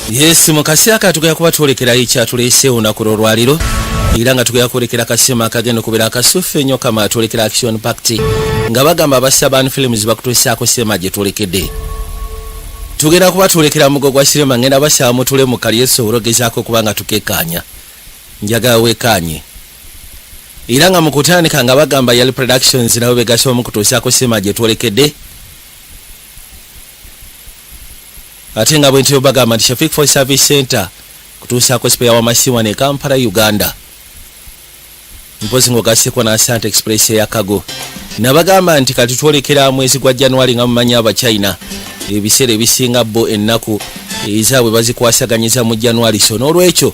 Yes, mukasi tugenda kuba twolekera ekyatuleese olunaku lwaliro era nga tugenda kwolekera akasema akagenda okubeera akasufu ennyo kama twolekera action pact nga bagamba abasabani films bakutuusaako sema gye twolekedde. Tugenda kuba twolekera mugo gwa sinema ngenda basaba mutule mu kali esobola gezaako kubanga tukekkaanya njagala weekkaanye era nga mu kutandika nga bagamba yali productions nabo begasaba mu kutuusaako sema gye twolekedde. Ate nga bwentyo bagamba nti Shafik for Service Center kutuusaako spare wa masiwa ne Kampala Uganda mpozi ngogasekwa na Asante Express ya Kago nabagamba nti kati twolekera mwezi gwa January nga mumanya aba China ebiseera ebisinga bo ennaku ezaabwe bazikwasaganyiza mu January so n'olwekyo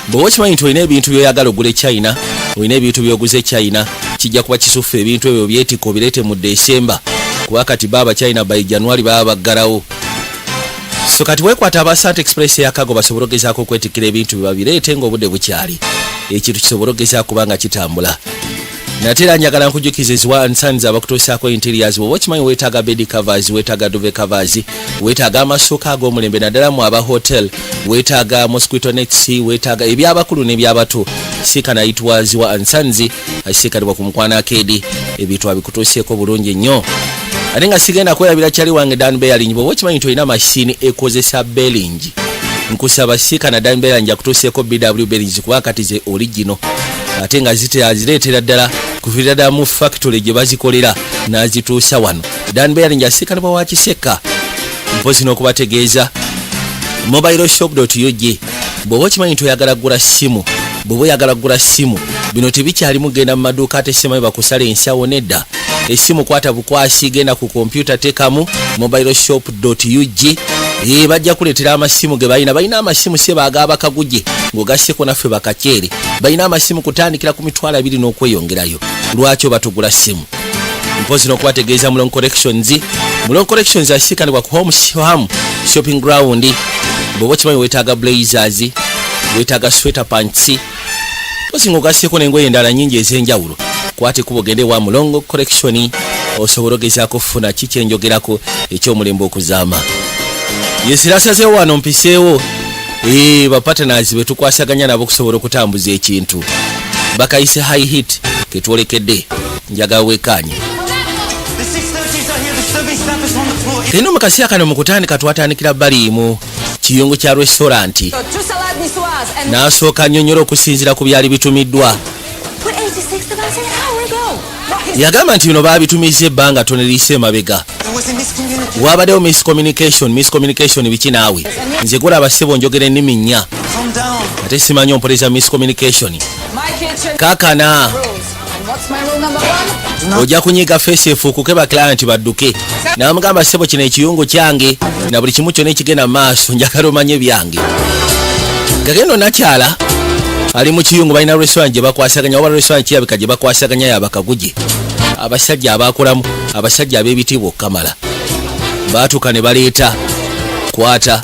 bw'okimanyi nti olina ebintu byoyagala ogule China olina ebintu byoguze China kijja kuba kisufu ebintu ebyo byetiko bireete mu December kuba kati baba China by January baba baggalawo. So kati wekwata aba Asante Express ya Kago basobola gezaako okwetikira ebintu bibabireete ng'obudde bukyali ekintu kisobola gezaako kubanga kitambula. Natera njagala nkujukize ziwa nsanza abakutuusaako interiors bwe okimanyi weetaaga bed covers weetaaga duvet covers weetaaga amasuka ag'omulembe naddala mu aba hotel weetaaga mosquito nets weetaaga ebyabakulu n'ebyabato siika nayitibwa ziwa nsanzi asiikalibwa ku Mukwana Arcade ebintu abikutuuseeko bulungi nnyo. Ate nga sigenda kwerabira kyali wange Dan Bearing bwe okimanyi nti olina mashini ekozesa bearing nkusaba siika na Dan Bearing akutuuseeko BW bearings kuba kati ze original ate nga zireetera ddala kuviira ddala mu factory gye bazikolera n'azituusa wano. Dan Bearing asiikanibwa wa Kiseka mpozi n'okubategeeza mobileshop.ug bw'oba okimanyi nti oyagala kugula simu bw'oba oyagala kugula simu bino tebikyalimu genda mu maduuka ate semayi bakusala ensawo nedda esimu kwata bukwasi genda ku kompyuta tekamu mobileshop.ug bajja kuleetera amasimu ge balina amasimu se baagaba kaguje ng'ogasseko naffe bakakyere balina amasimu kutandikira ku mitwalo 2 n'okweyongerayo lwaki batugula simu mpozi n'okubategeeza Mulong Collections asiikanibwa ku Home Shopping Ground bw'oba okimanyi weetaaga blazers weetaaga sweater pants mpozi ng'ogasseko n'engoye endala nnyingi ez'enjawulo kwate kubogende wa Mulong Collection osobola gezaako kufuna kikyenjogerako ekyomulembe okuzaama. Yesirasaze wano mpiseewo ba partners betukwasaganya nabo kusobola okutambuza ekintu bakayise high hit ketwolekedde njagala weekkaanye. Eno mukasi akano mu kutandika twatandikira baliimu kiyungu kya restaurant n'asooka nnyonnyola okusinziira ku byali bitumiddwa. Yagamba nti bino baabitumiza ebbanga toneriise emabega wabaddewo miscommunication biki naawe nze gulaba ssebo njogera ennimi nnya ate simanyi ompoleza miscommunication kaakana ojja kunyiga face efuukuke ba client badduke n'amugamba ssebo kino ekiyungu kyange na buli kimu kyonna ekigenda mu maaso njagala omanye byange. Gagendo nakyala ali mu kiyungu balina restaurant gye bakwasaganya oba restaurant kirabika gye bakwasaganya yabakaguje abasajja abakolamu abasajja ab'ebitiibwa okukamala baatuuka ne baleeta kwata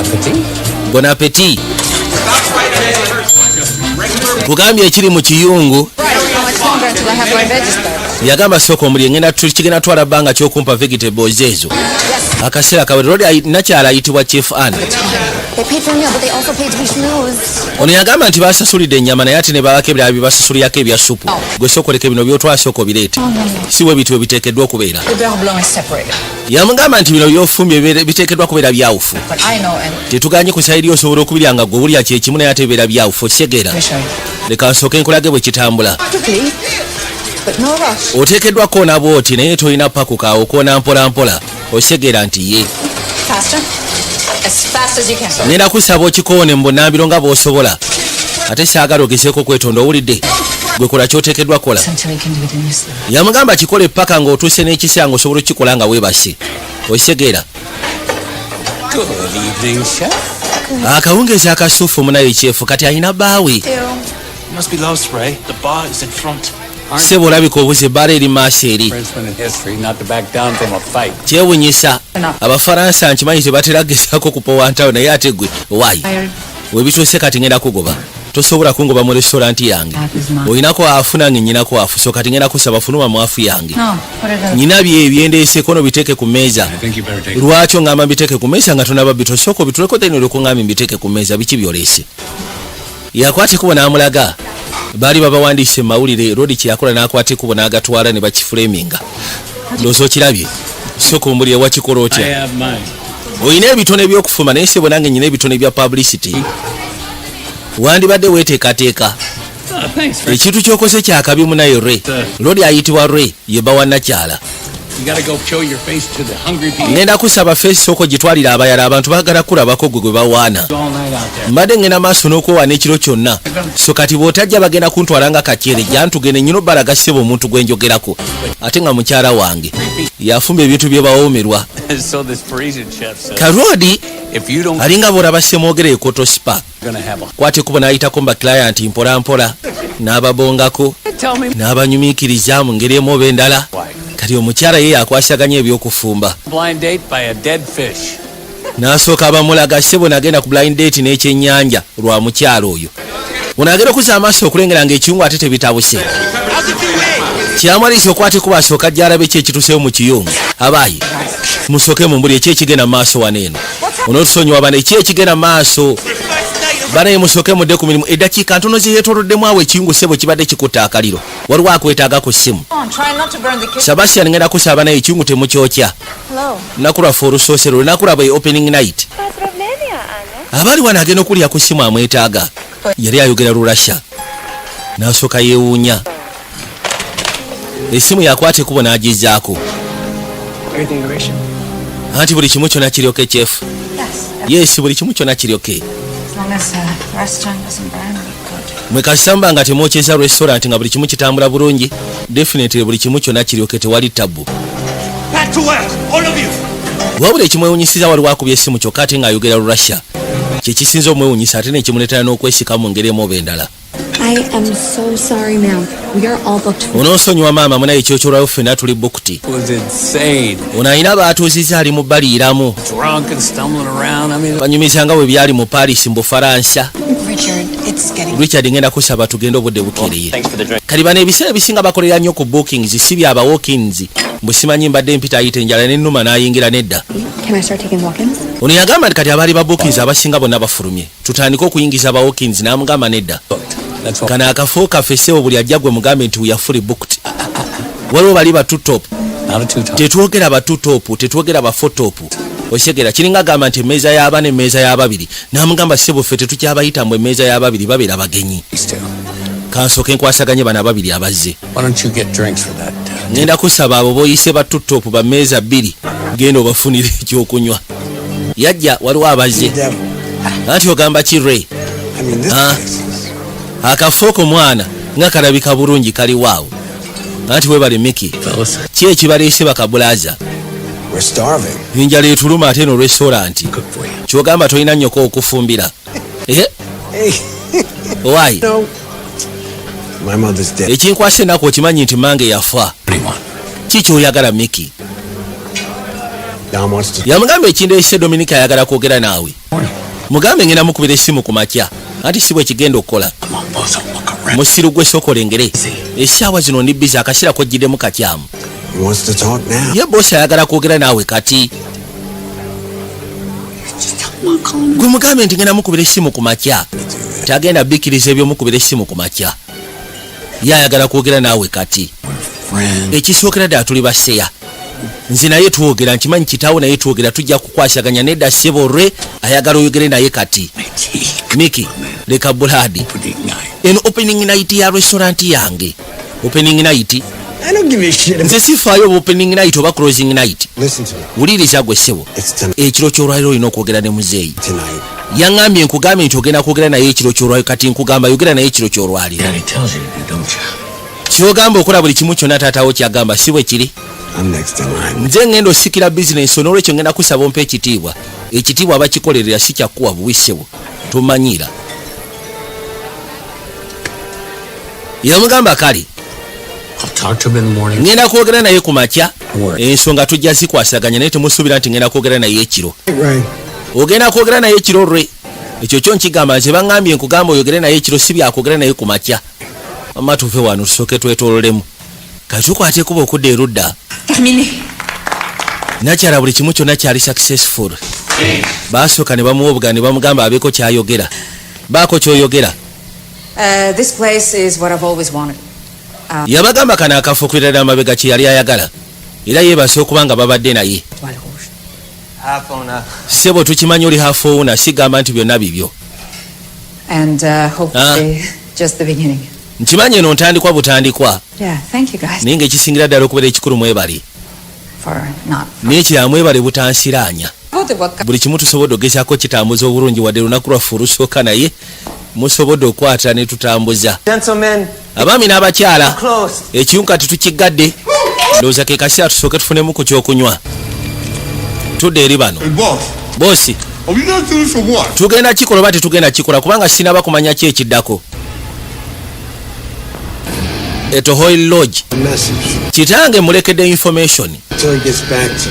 bon appetit kugambye ekiri mu kiyungu yagamba sooka omuli ngenda kigenda twala bbanga ky'okumpa vegetables ezo akaseera kawere rodi nakyala ayitibwa Chief Ann. Ono yagamba nti basasulidde ennyama naye ate ne babako ebirala byebasasulirako ebya supu gwe sookoleka bino byotwasooka obireete si we bitwe biteekeddwa okubeera. Yamugamba nti bino byofumbye biteekeddwa kubeera byawufu tetuganye ku sayiri osobola okubirya nga gwe bulya kyekimu naye ate bibeera byawufu okisegeera leka nsooke nkulage bwe kitambula. Oteekeddwa koona bwoti naye tolina pakukaawo koona mpola mpola okisegeera nti ye ngenda kusaba okikoone mu bunnambiro nga bw'osobola ate saagala ogezeeko kwetonda owulidde gwe kola ky'oteekeddwa kola. Yamugamba kikole paka ng'otuuse n'ekiseera ng'osobola okukikola nga weebase okisegeera. Akawungeezi akasuufu munayo kyefu kati alina bbaawe sebo olabika obuze ebbaala eri maaso eri kyewunyisa abafaransa nkimanyi tebatera gezaako kupowantawo naye ate gwe waayi webituuse kati ngenda kugoba tosobola kungoba mu restaurant yange oyinako afu nange nyinako afu so kati ngenda kusaba funuma mu afu yange nyina byendeeseko no biteeke ku meeza lwaki ngamba mbiteeke ku meeza nga tonaba bitosoko bituleko then olwekungambye mbiteeke ku meeza biki byolese yakwata ekubo n'amulaga baali babawandiise mu mawulire rodi kyeyakola n'akwata ekubo n'agatwala ne bakifulaminga ndowooza okirabye sokumbuli ewakikola otya oyina ebitone by'okufuma naye sebo nange nyina ebitone bya publicity wandibadde weteekateeka ekintu ky'okoze kyakabi munaye re lodi ayitibwa re yeba wannakyala ngenda kusaba face soko gitwalira abayala abantu bagala kulabako gwe bawaana mbadde ngenda maaso n'okwowaana ekiro kyonna so kati bw'otajja bagenda kuntwalanga kakyere jantugende nyino balaga ssebo omuntu gwe njogerako ate nga mukyala wange yafumba ebintu bye bawoomerwa karodi alinga bw'olaba ssemwogera ekoto spa kwate kubo n'ayitako mba client mpolampola n'ababongako n'abanyumiikiriza mu ngeri emu oba endala kati omukyala ye yakwasaganya ebyokufumba n'asooka abamulaga ssebo nagenda ku blind date n'ekyennyanja lwa mukyala oyo onagenda okuza amaaso okulengera ng'ekiyungu ate tebitabuse kyamwalisa okwate kuba asooka jjalabe ki ekituseewo mu kiyungu abaayi musooke mumbuli eki ekigenda mu maaso wano eno onootusonyiwa bano eki ekigenda mu maaso banaye musooke mudde ku mirimu eddakiika ntono ze yeetooloddemu awo ekiyungu ssebo kibadde kikutta akaliro waliwo akwetaaga ku ssimu Sebastian ngenda kusaba naye ekiyungu temukyokya lunaku lwaffe olusoosero lunaku lwabwe opening night abaali wano agenda okulya ku ssimu amwetaaga yali ayogera lulasha n'asooka yeewuunya essimu yakwata ekubo n'agizaako anti buli kimu kyonna kiryoke chefu yes buli kimu kyonna kiryoke mwekasamba nga temwokyeza restaurant nga buli kimu kitambula bulungi definitely buli kimu kyonna kiryoke tewali tabu wabula ekimwewunyisiza waliwo akubya essimu kyokka ate ng'ayogera lulasha kyekisinza omwewunyisa ate nekimuleetera n'okwesika mu ngeri emu oba endala onoonsonyiwa maama munaye ekyokyolwayo ffenna tuli bukti ono ayina baatuuziza ali mu baliiramu banyumiza nga bwe byali mu paris mu bufalansa richard ngenda kusaba tugende obudde bukereye kali bano ebiseera ebisinga bakolera nnyo ku bookings si byaba walkins mbwe simanyi mbadde mpita ayita enjala n'ennuma n'ayingira nedda ono yagamba nti kati abaali ba bookings abasinga bonna bafulumye tutandike okuyingiza ba walkins n'amugamba nedda kana akafo kaffe ssebo buli ajja gwe mugambe nti uyafuli booked waliwo bali ba tutop tetwogera ba tutop tetwogera ba fotop okyegera kiringa agamba nti emmeeza y'abaana emmeeza y'ababiri n'amugamba ssebo ffe tetukyabayita mbwe emmeeza y'ababiri babeera bagenyi kansooke nkwasaganye bano ababiri abazze ngenda kusaba abo boyise ba tutop ba mmeeza bbiri genda obafunire ekyokunywa yajja waliwo abazze anti ogamba kire akafooko mwana nga kalabika bulungi kali waawo anti webale miki ki ekibaleese bakabulaza enjala etuluma ate no restaurant kyogamba tolina nnyoko okufumbira owaayi ekinkwasa ennaku okimanyi nti mange yafa ki kyoyagala miki yamugamba ekindeese dominika ayagala kwogera naawe mugambe ngenda mukubira essimu ku makya anti si bwe kigenda okukola musiru gwe sokolengere essaawa zino ndi bizi akaseera kojjiddemu katyamu ye boosi ayagala kwogera naawe kati gwe mugambe nti ngenda mukubira essimu ku makya tagenda bikkiriza ebyomukubira essimu ku makya ye ayagala kwogera naawe kati ekisookera ddala tuli baseya nze naye twogera nkimanyi kitaawo naye twogera tujja kukwasaganya nedda ssebo lwe ayagala oyogere naye kati miki leka buladi eno opening night ya restaurant yange opening night nze sifaayo oba opening night oba closing night wuliriza gwe ssebo ekiro kyolwaliro olina okwogera ne muzeeyi yaŋŋambye nkugambye nti ogenda kwogera naye ekiro kyolwaliro kati nkugamba yogera naye ekiro kyolwaliro kyogamba okola buli kimu kyonna taatawo kyagamba si bwe kiri nze ngenda osikira bizinensi n'olwekyo ngenda kusaba ompa ekitiibwa ekitiibwa abakikolerera si kyakkuwa buwi ssebo tomanyiira yamugamba kale ngenda kwogera naye ku makya ensonga tujja zikwasaganya naye temusuubira nti ngenda kwogera naye ekiro ogenda kwogera naye ekiro lwe ekyo kyo nkigamba nze baŋŋambye nkugamba oyogere naye ekiro si byakwogera naye ku makya mama tuve wano tusooke twetoololemu kati tukwate kuba okudda erudda nakyala buli kimu kyonna kyali successful baasooka ne bamuwa obuga ne bamugamba abeeko kyayogera baako kyoyogera This place is what I've always wanted. yabagamba kano akafo okulirana amabega kye yali ayagala era yeebase okuba nga babadde naye ssebo tukimanyi oli hafouna sigamba nti byonna bibyo And hopefully just the beginning. nkimanyi eno ntandikwa butandikwa Yeah, thank you guys naye ngaekisingira ddala okubeera ekikulu mwebali for not. naye kira mwebale butansiraanya buli kimu tusobodde ogezaako kitambuza obulungi wadde lunaku lwaffe olusooka naye musobodde okwata ne tutambuza abaami n'abakyala ekimu kati tukigadde ndowooza ke kaseera tusooke tufunemu ku kyokunywa tudde eri bano boosi tugenda kikola oba tetugenda kikola kubanga sinaba kumanya ki ekiddako etohoil lodge kitange mulekedde information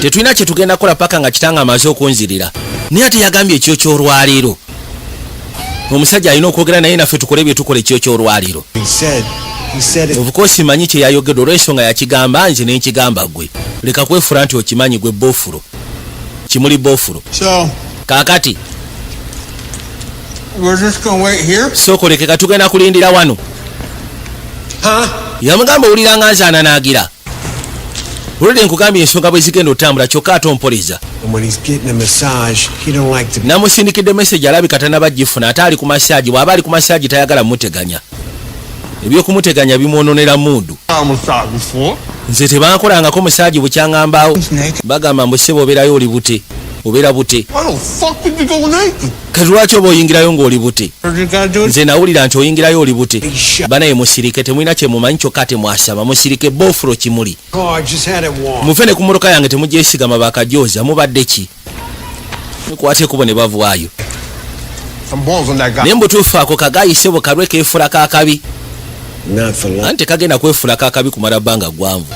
tetulina kye tugenda kukola paka nga kitange amaze okunzirira naye ate yagambye ekyo kyolwaliiro omusajja alina okwogera naye naffe tukole bye tukola ekyo kyolwaliiro obukosi manyi kye yayogedde olw'ensonga yakigamba nze nenkigamba gwe leka kwefula nti okimanyi gwe bofulo kimuli bofulo kaakati sookolekeka tugenda kulindira wano yamugamba owuliranga nze ananaagira olwedde nkugambye ensonga bwe zigenda otambula kyokka ate ompoliza namusindikidde meseji alabika tanabagifuna ate ali ku masaaji bw'aba ali ku masaaji tayagala muteganya ebyokumuteganya bimwononera mundu nze tebankolangako musaaji bukyaŋambaawo bagamba mbu ssebo obeerayo oli bute obeera bute kati lwaki oba oyingirayo ng'oli bute nze nawulira nti oyingirayo oli bute banaye musirike temulina kye mumanyi kyokka ate mwasaba musirike bofulo kimuli muve ne ku mmotoka yange temugyesigama bakajooza mubadde ki mukwate ekubo ne bavaayo naye mbutuufu ako kagayise bwe kalwe keefulako akabi anti kagenda kwefulako akabi kumala bbanga ggwanvu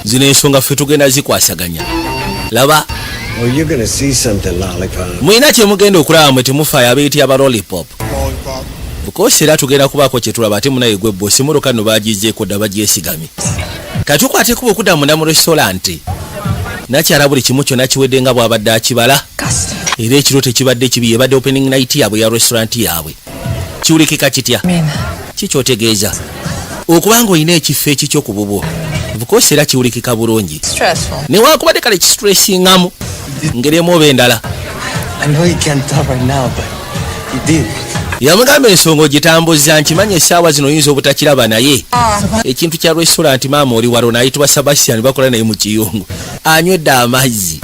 zino ensonga ffe tugenda zikwasaganya laba mulina kye mugenda okulaba mwe temufaayo abeeti aba lollipop bukosi era tugenda kubaako kye tulaba ate munaye gwe bosi mmotoka nno bagizeeko dda bagyesigamye kati tukwate kuba okudda munda mu restaurant nakyala buli kimu kyonna kiwedde nga bw'abadde akibala era ekiro tekibadde kibi yebadde opening night yaabwe ya restaurant yaabwe kiwulikika kitya kikyotegeeza okubanga olina ekifo ekikyo ku bubwo bukosi era kiwulikika bulungi newakubadde kale kistressingamu ngeremu oba endala yamugamba ensonga ogitambuza nkimanyi essaawa zino oyinza obutakiraba naye ekintu kya restaurant maama oli walo nayitibwa Sebastian bakola naye mu kiyungu anywedde amazzi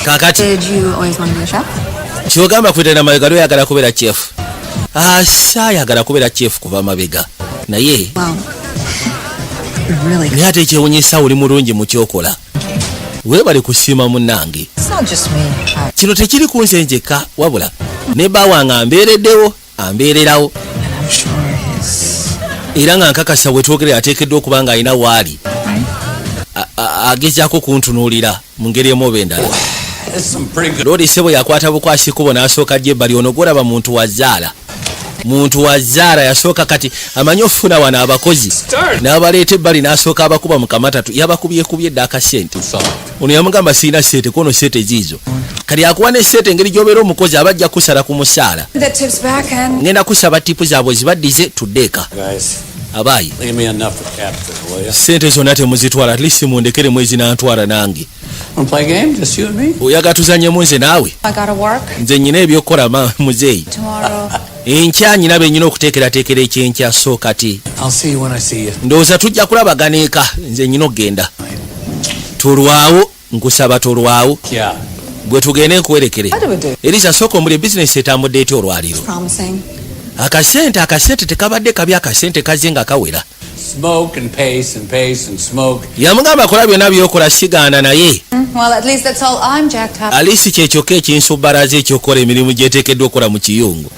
kakati kyogamba kwetana mabega lweyagala kubeera chef saayagala kubeera chef kuva mabega naye naye ate ekyewunyisa oli mulungi mu kyokola weebale kusiima munnange kino tekiri ku nze njekka wabula ne bawange ambeereddewo ambeererawo era nga nkakasa bwe twogere ateekeddwa okuba nga alina waali agezaako kuntunuulira mu ngeri emu oba endala loodi ssebo yakwata bukwasi kubo n'asooka gy'ebbali ono gwolaba muntu wa zaala yasooka kati amanyi ofuna wano abakozi n'abaleeta ebbali n'asooka abakuba mu kamatatu yabakubyekubye edda akasente ono yamugamba sirina sente kono sente ziizo kati akuwa ne sente engeri gy'obeera omukozi abajja kusala ku musaala ngenda kusaba tipu zaabwe zibaddize tuddeeka abaayi sente zonna temuzitwala at least mundekere mwezi n'antwala nange oyagala tuzanyemu nze naawe nze nnyina ebyokukola muzeeyi enkya nyina benyina okuteekerateekera ekyenkya so kati ndowooza tujja kulabagana eka nze nyina okgenda tolwawo nkusaba tolwawo gwe tugende nkuwerekere eriza sooka omuli ebizinesi etambudde ety olwaliro akasente tekabadde kabi akasente kaze nga kawera yamugamba kola byonna byokola sigaana naye alisi kyekyokka ekinsubbalaza ekyokukola emirimu gyeteekeddwa okukola mu kiyungu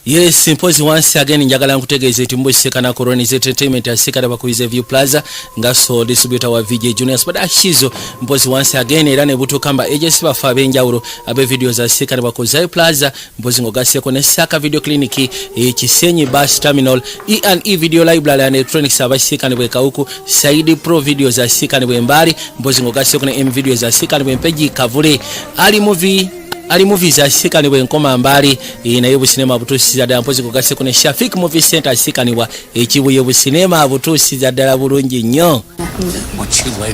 Yes, mpozi once again njagala nkutegeeze eti mbwesekana Colonies Entertainment asikala bakuize View Plaza ngaso distributor wa VJ Junior Spada Shizo mpozi once again era ne butu kamba agency bafa benjawulo abe video za sikala bakuize Plaza mpozi ngogase ko ne Saka Video Clinic Kisenyi Bus Terminal E&E Video Library and Electronics abasikane bwe kauku Saidi Pro Video za sikane bwe mbali mpozi ngogase ko ne M Video za sikane bwe mpeji kavule ali movies asikani bwe nkoma mbali nayo businema butusi za mpozi kugase kune Shafik Movie Center asikani wa ekibuye businema butusi za ddala bulungi nnyo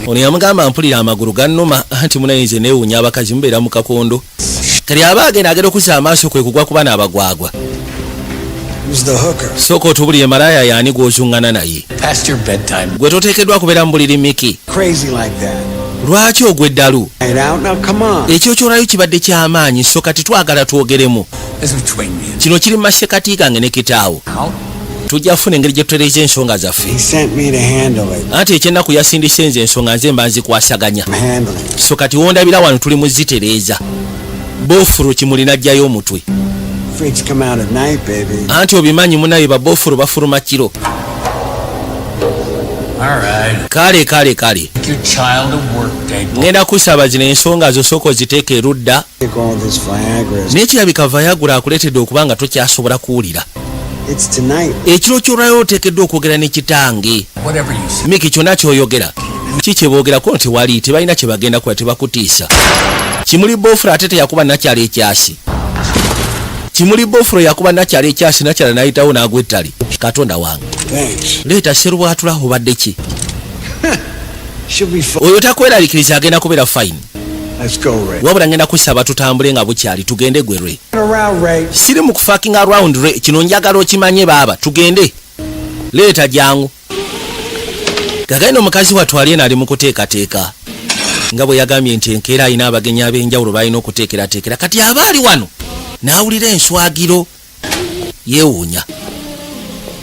ono yamugamba mpulira amaguru gannuma anti munayinze newunya abakazi mbeera mu kakondo kali abagenda agenda okuza amaaso kwe kugwa kuba n'abagwagwa soko otubuliye malaya yani gwozungana naye gwe toteekeddwa kubeera mu buliri miki lwaki ogweddalu ekyo kyolayo kibadde kyamaanyi so kati twagala twogeremu kino kiri mu masekati gange ne kitaawo tujja funa engeri gye tutereeza ensonga zaffe anti ekyennaku yasindise nze ensonga nze mba nzikwasaganya so kati wondabira wano tuli mu zitereeza bofuro kimuli najjayo omutwe anti obimanyi munaye babofuro bafuluma kiro kale ngenda kusaba zino ensonga zo soko ziteeke erudda n'ekirabika Viagra akuleetedde okubanga tokyasobola kuwulira ekiro kyolwayo oteekeddwa okwogera ne kitange miki kyonna kyoyogera kikyeboogerako nti wali tebalina kye bagenda kukola tebakutiisa kimuli bofuro ate teyakuba nakyala ekyasi kimuli bofuro yakuba nakyala ekyasi nakyala nayitawo n'agwa ettali katonda wange leeta serubwatula obadde ki oyo takweraliikiriza agenda kubeera fine wabula ngenda kusaba tutambule nga bukyali tugende gwerwe siri mu kufaking around re kino njagala okimanye baaba tugende leeta jangu gagaino omukazi watwalye naali mu kuteekateeka nga bwe yagambye nti enkeera alina abagenyi ab'enjawulo balina okuteekerateekera kati abaali wano n'awulira enswagiro yeewuunya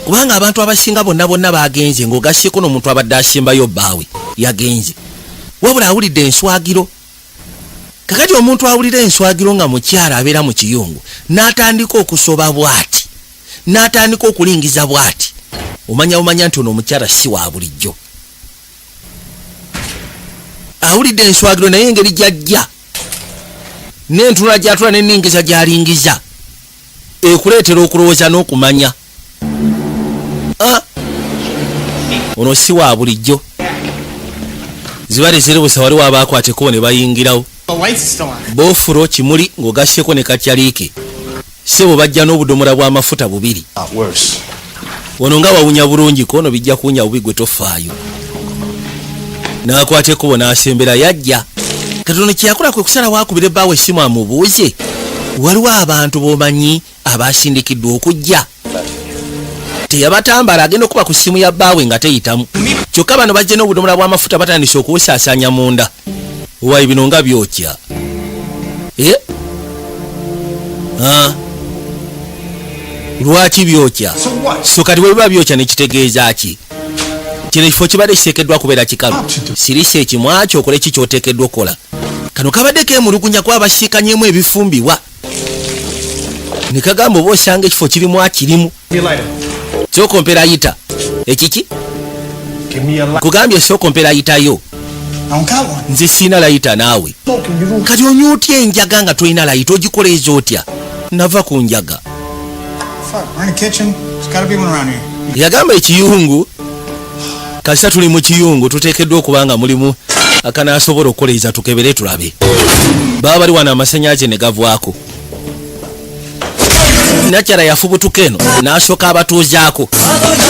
kubanga abantu abasinga bonna bagenze ng'ogasyeko n'omuntu abadde asembayo bbaawe yagenze wabula awulidde enswagiro kakati omuntu awulira enswagiro nga mukyala abeera mu kiyungu n'atandika okusoba bw'ati n'atandika okulingiza bw'ati omanya nti ono omukyala si wa bulijjo awulidde enswagiro naye engeri gyajja n'entunula gy'atula n'enningiza gy'alingiza ekuleetera okulowooza n'okumanya ono si wa bulijjo zibale zirebusa wali wabakwateko ne bayingirawo bofuro kimuli ng'ogasyeko ne kakyaliike sebo bajja n'obudomola bw'amafuta bubiri ono nga wawunya bulungi kono bijja kuwunya bubi gwe tofaayo n'akwateko n'asembera yajja katono kyakola kwe kusala wakubira ebbaawe essimu amubuuze waliwo abantu b'omanyi abasindikiddwa okujja teyabatambala agenda okuba ku ssimu ya bbaawe nga teyitamu kyokka bano bajja n'obudomola bw'amafuta batandise okubusaasanya munda wayi bino nga byokya lwaki byokya so kati bwe biba byokya nekitegeeza ki kino ekifo kibadde kiteekeddwa kubeera kikalu sirisa ekimwaki okole ki kyoteekeddwa okukola kano kabadde kemulugunya kwabasiikanyemu ebifumbibwa ne kagamba oba osanga ekifo kirimu akirimu kyokomperayita ekiki kugambye sookomperayitayo nze siina layita naawe kati onyuutya enjaga nga tolina layita ogikoleeza otya nava ku njaga yagamba ekiyungu kasita tuli mu kiyungu tuteekeddwa okuba nga mulimu akanaasobola okukoleeza tukebere tulabe baba bali wano amasannyalaze ne gavwako nakyala yafubutuka eno n'asooka abatuuzaako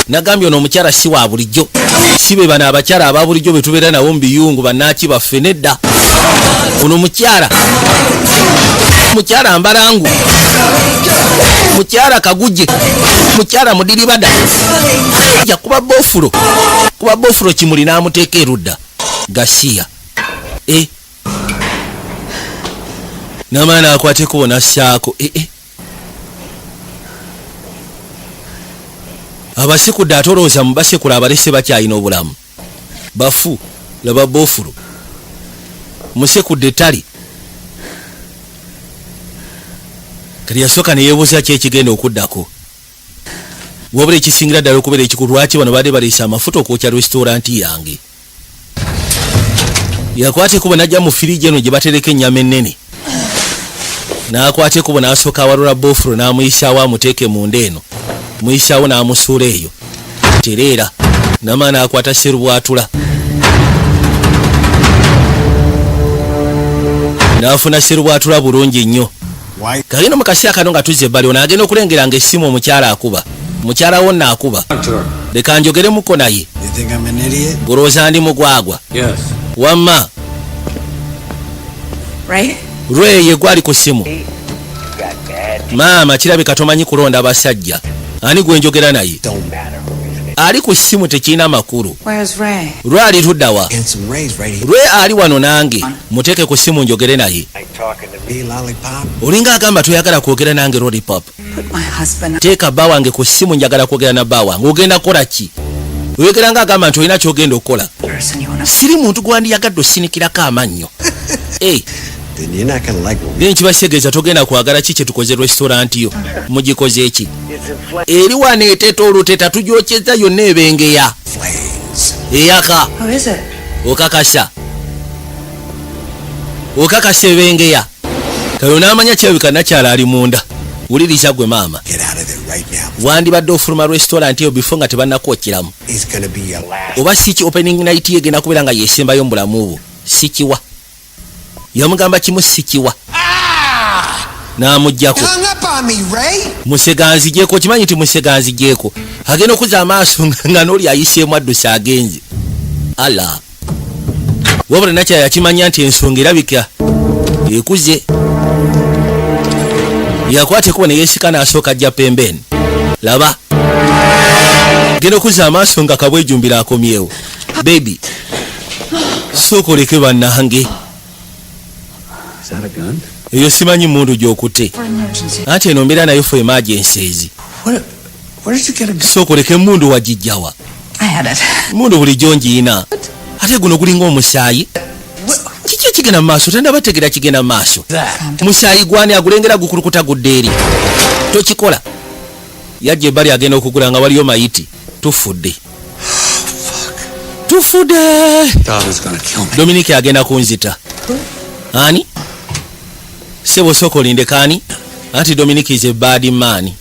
nagambye ono omukyala si wa bulijjo si be bano abakyala aba bulijjo be tubeera nawo mu biyungu bannaaki baffe nedda ono mukyala mbalangu mukyala kaguje mukyala mudiribada ja kuba bofuro kimuli n'amuteeka erudda gasiya n'amaana akwateko nassaako abasekudde atolooza mu basekula abalese bakyalina obulamu bafu laba bofuro musekudde tali kati yasooka ne yeebuuza ki ekigenda okuddako wabula ekisingira ddala okubeera ekikulu lwaki bano badde baleese amafuta okwokya restauranti yange. yakwata ekubo n'ajja mu firiji eno gye batereka ennyama ennene n'akwata ekubo n'asooka awalula bofulo n'amuyisaawo amuteeke munda eno muyisaawo n'amusuula eyo tereera nama n'akwata serubwatula n'afuna serubwatula bulungi nnyo. kagenda mu kaseera kano nga tuzza ebbali ono agenda okulengera nga essimu omukyala akuba mukyala wo naakuba leka njogeremuko naye ngolowooza ndi mugwagwa wamma Ray ye gwali ku ssimu. maama kirabika tomanyi kulonda abasajja ani gwe njogera naye ali ku ssimu tekirina makulu. Ray ali tuddawa? Ray ali wano nange muteeke ku ssimu njogere naye. olinga agamba toyagala kwogera nange Lollipop. teeka bba wange ku ssimu njagala kwogera na bba wange. ogenda kukola ki? oyogera nga agamba nti olina kyogenda okukola. siri muntu gwandiyagadde osinikirako amannyo. naye nkibasegeeza togenda kwagala ki kyetukoze restauranti yo mugikoze eki eri wano eteta oluteta tugyokyeza yonna ebengeya eyaka okakasa ebengeya kayo n'amanya kirabika nakyala ali munda. wuliriza gwe maama wandibadde ofuluma restauranti yo before nga tebannakwokyeramu oba siki opening night yegenda kubeera nga yesembayo mu bulamu bwo sikiwa yamugamba kimu sikiwa n'amugjako museganzigyeko. kimanyi nti museganzigyeko agenda okuza amaaso nga n'oli ayiseemu addusa agenze ala wabula nakyala yakimanya nti ensonga erabika ekuze. yakwata ekubo ne yeesika n'asooka ajja pembeni. laba genda okuza amaaso nga kabwejumbira akomyewo. bebi sooka oleke bannange eyo simanyi mundu gy'okutte anti eno mbeera nayo for emergencies. sooka oleke mundu wagijjawa? mundu bulijjo ngiina ate guno gulinga omusaayi. kiki ekigenda mu maaso? tandaba tegera kigenda mu maaso. musaayi gwani agulengera gukulukuta gudde eri tokikola. yajja ebbali agenda okugula nga waliyo mayiti. tufudde. Dominic agenda kunzita. ani sebo soko olinde kani anti Dominic is a bad man.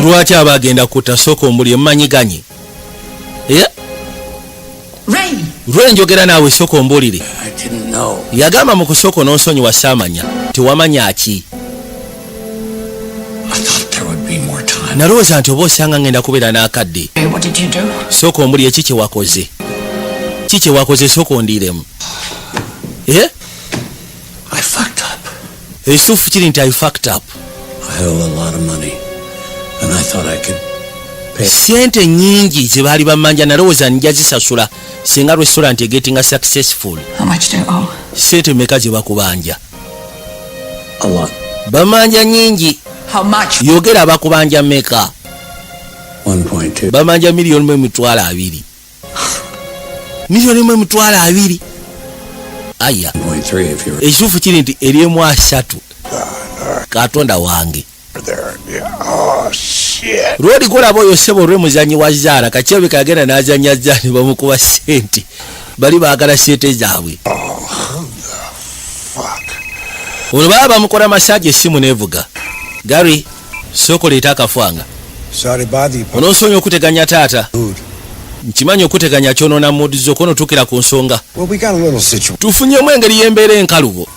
lwaki aba agenda kutta soko mbuli emmanyiganye? Ray njogera naawe soko mbulire. yagamba mu kusoko n'onsonyiwa saamanya tewamanya ki. nalowooza nti oba osanga ngenda kubeera n'akadde. soko mbuli eki kyewakoze ki kyewakoze soko ondiiremu. ekituufu kiri nti I fucked up. sente nyingi ze baali bamanja nalowooza nja zisasula singa restaurant egetinga successful. sente meka ze bakubanja? bamanja nyingi. yogera bakubanja meka? 1.2. bamanja $1,200,000. $1,200,000. aya ekituufu kiri nti eryemu 3 katonda wange. lwoli golaba oyo sebo olw'emuzanyi wa zaara kakyebe kagenda n'azanya zaani bamukuba sente bali baagala sente zaabwe. olwo baba bamukola masaji essimu nevuga. Gary soko leeta akafwanga. onoosonyiwa okuteganya taata. nkimanyi okuteganya kyonoona mudi zo konotukira ku nsonga. tufunyemu engeri y'embeera enkalubo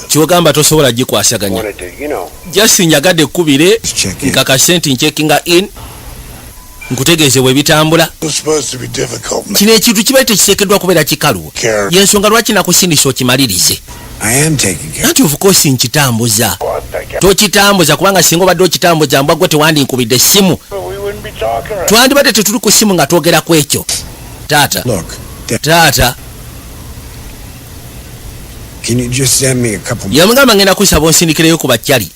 kyogamba tosobola gikwasaganya. jasi njagadde ekkubire nkakase nti ncheckinga in nkutegeeze bwe bitambula. kino ekintu kiba tekiteekeddwa kubeera kikalubo yensonga lwaki nakusindisa okimalirize. anti of course nkitambuza. tokitambuza kubanga singa obadde okitambuza mbwa gwe tewandinkubidde essimu twandibadde tetuli ku ssimu nga twogera ku ekyo. taata yamugamba ngenda kusaba onsindikireyo ku bakyali.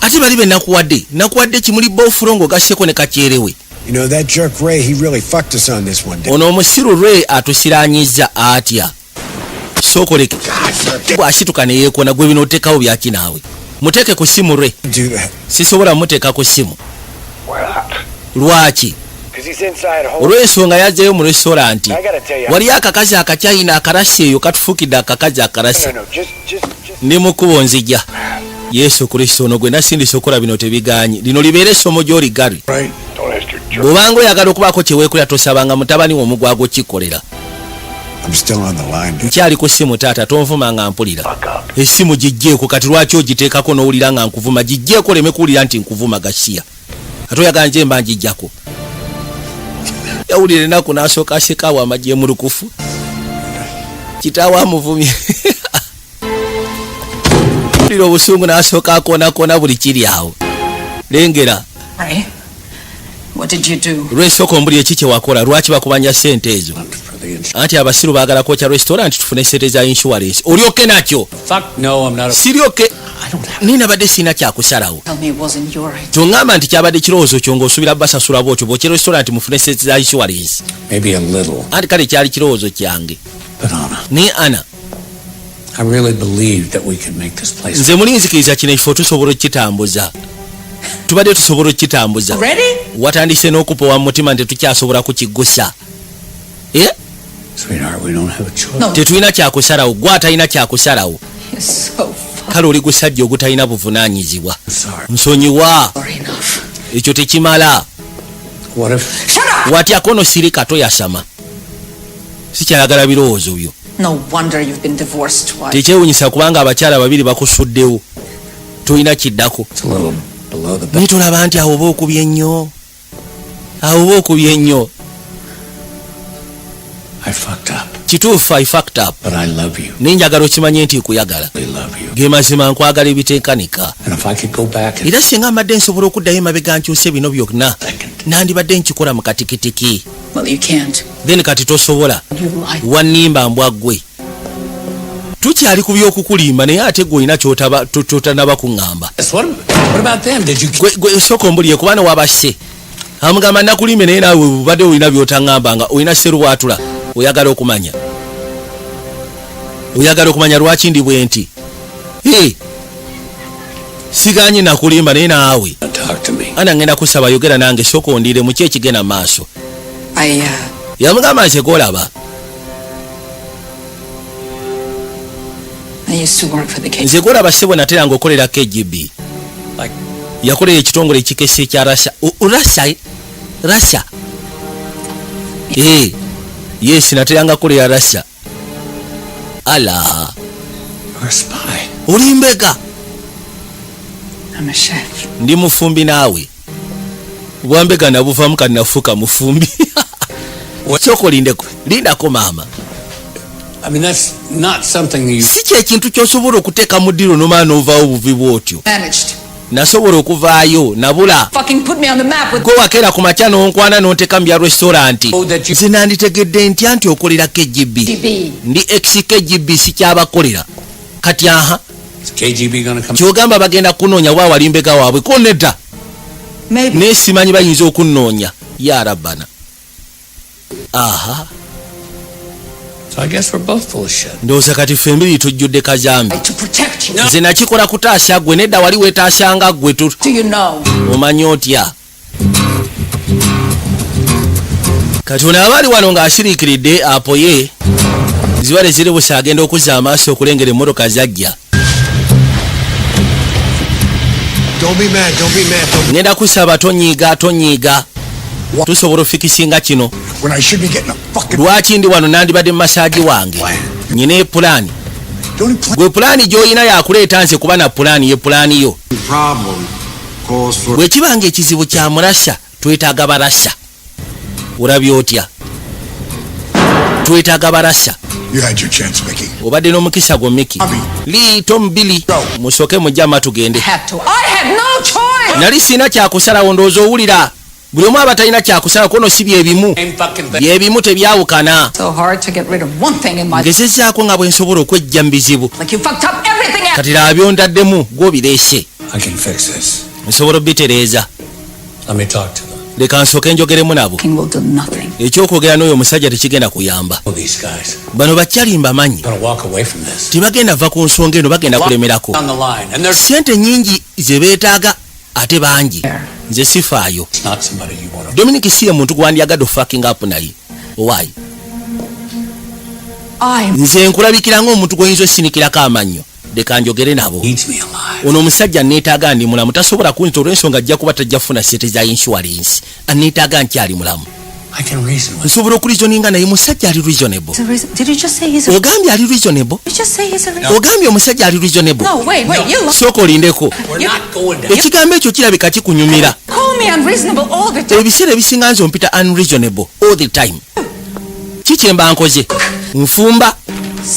ate bali be nakuwadde kimuli bofulo ng'ogasseko ne kakyerewe. ono omusiru Ray atusiranyizza atya. sokoleke bwashituka neyeekona gwe bino otekawo byaki naawe muteeke ku ssimu lwe sisobola muteeka ku ssimu lwaki olw'ensonga yazzeyo mu restauranti waliyo akakazi akacyayina akarasi eyo katufuukidde akakazi akarasi ndi mukubo nzija yesu kristo ono gwe nasindisa okola bino tebiganye lino libeere essomo gy'oligali bw'obanga oyagala okubaako kyeweekolera tosabanga mutabani wo omugwago kikolera nkyali ku ssimu taata tonvuma nga mpulira essimu gijjeeko kati lwaki ogiteekako n'owulira nga nkuvuma gijjeeko oleme kuwulira nti nkuvuma gasiya ate oyagala nje mba njijjako yawulira enaku n'asooka asekaawo amagye mulukufu kitaawo amuvumye wulira obusungu n'asooka akoonakona buli kiri awo lengera lwensooka ombuli eki kyewakola lwaki bakubanja sente ezo anti abasiru baagala kwokya restaurant tufune sente za insurance olyoke nakyo siryoke ninabadde sirina kyakusalawo toŋŋamba nti kyabadde kirowoozo kyo ng'osuubira basasula bwotyo bwokya restaurant mufune sente za insurance anti kale kyali kirowoozo kyange naye ana nze mulinzikiriza kino ekifo tusobola okukitambuza tubadde tusobola okukitambuza watandise n'okupowa mu mutima nti tukyasobola kukiggusa tetulina kyakusalawo gwe atalina kyakusalawo kale oli gusajja ogutalina buvunaanyizibwa nsonyiwa ekyo tekimala watyako no sirika toyasama sikyayagala birowoozo byo tekyewunyisa kubanga abakyala babiri bakusuddewo tolina kiddako naye tolaba nti awo oba okubye ennyo kituufu I fucked up naye njagala okimanye nti nkuyagala ge mazima nkwagala ebiteekanika era singa mbadde nsobola okuddayo emabega nkyuse bino byonna nandibadde nkikola mu katikitiki then kati tosobola wannimba mbwaggwe tukyali ku by'okukulimba naye ate gwe olina kyotanaba kuŋŋamba gwe sooka ombulire kubana wabasse amugamba nakulimbe naye naawe bubadde olina byotaŋŋamba nga olina seruwaatula oyagala okumanya lwaki ndi bwe nti siganye nakulimba naye naawe ana ngenda kusaba yogera nange sooka ondiire mu kyekigenda mu maaso yamugamba nze golaba nze golaba ssebo nateranga okolera KGB yakolera ekitongole ekikese ekya Russia yes nateranga kolera Russia ala oli mbega ndi mufumbi naawe bwambega nabuvamu kati nafuuka mufumbi sooka olindeko lindako maama si kyekintu kyosobola okuteeka mu ddiro nomala n'ovaawo obuvi bwotyo nasobola okuvaayo nabula gwe wakeera ku makya n'onkwana n'onteeka mu bya restauranti nze nanditegedde ntya nti okolera KGB ndi ex KGB sikyabakolera kati aha kyogamba bagenda kunoonya bwa walimbega waabwe ko nedda naye simanyi bayinza okunnoonya ya rabbana aha ndowooza kati ffe mbiri tujjudde kazambi nze nakikola kutaasa gwe nedda wali weetaasanga gwe omanyi otya kati ono abaali wano ng'asiriikiridde apo ye zibale ziri busa agenda okuzza amaaso okulengera emmotoka zajja ngenda kusaba tonyiiga tusobola ofikisinga kino lwaki ndi wano nandibadde mu masaaji wange nyina epulaani gwe pulaani gy'olina yakuleeta nze kuba na pulaani ye pulaani yo bwe kibanga ekizibu kya murasha twetaaga barasha olabye otya twetaaga barasha obadde n'omukisa gwo Mickey liito Billy musooke mujjama tugende nali sina kyakusalawo ndowooza owulira buli omu aba talina kyakusala kono si byebimu tebyawukana ngezezaako nga bwe nsobola okwejja mu bizibu kati laba byondaddemu gw'obireese nsobola obitereeza leka nsooke njogeremu nabo. King will do nothing. Ekyokwogera n'oyo omusajja tekigenda kuyamba. All these guys Bano bakyali mbamanyi. gonna walk away from this. Tebagenda va ku nsonga eno, bagenda kulemerako. On the line, and there's Sente nyingi ze beetaaga ate bangi. Nze sifaayo. not somebody you want to. Dominic si ye muntu gwandyagadde fucking up naye. Why? Nze nkulabikira ng'omuntu gw'oyinza osinikirako amannyo. Leka njogere nabo. Needs me alive. Ono omusajja neetaaga ndi mulamu, tasobola kunzita olw'ensonga ajja kuba tajja kufuna sente za insurance. Aneetaaga nkyali mulamu. I can reason with. Nsobola okulizoninga naye musajja ali reasonable. Did you just say he's a... Ogambye ali reasonable? Did you just say he's a... Ogambye omusajja ali reasonable? No, wait, you... Sooka olindeko. We're not going down. Ekigambo ekyo kirabika kikunyumira. Call me unreasonable all the time. Ebiseera ebisinga nze ompita unreasonable all the time. Kiki mba nkoze? Nfumba.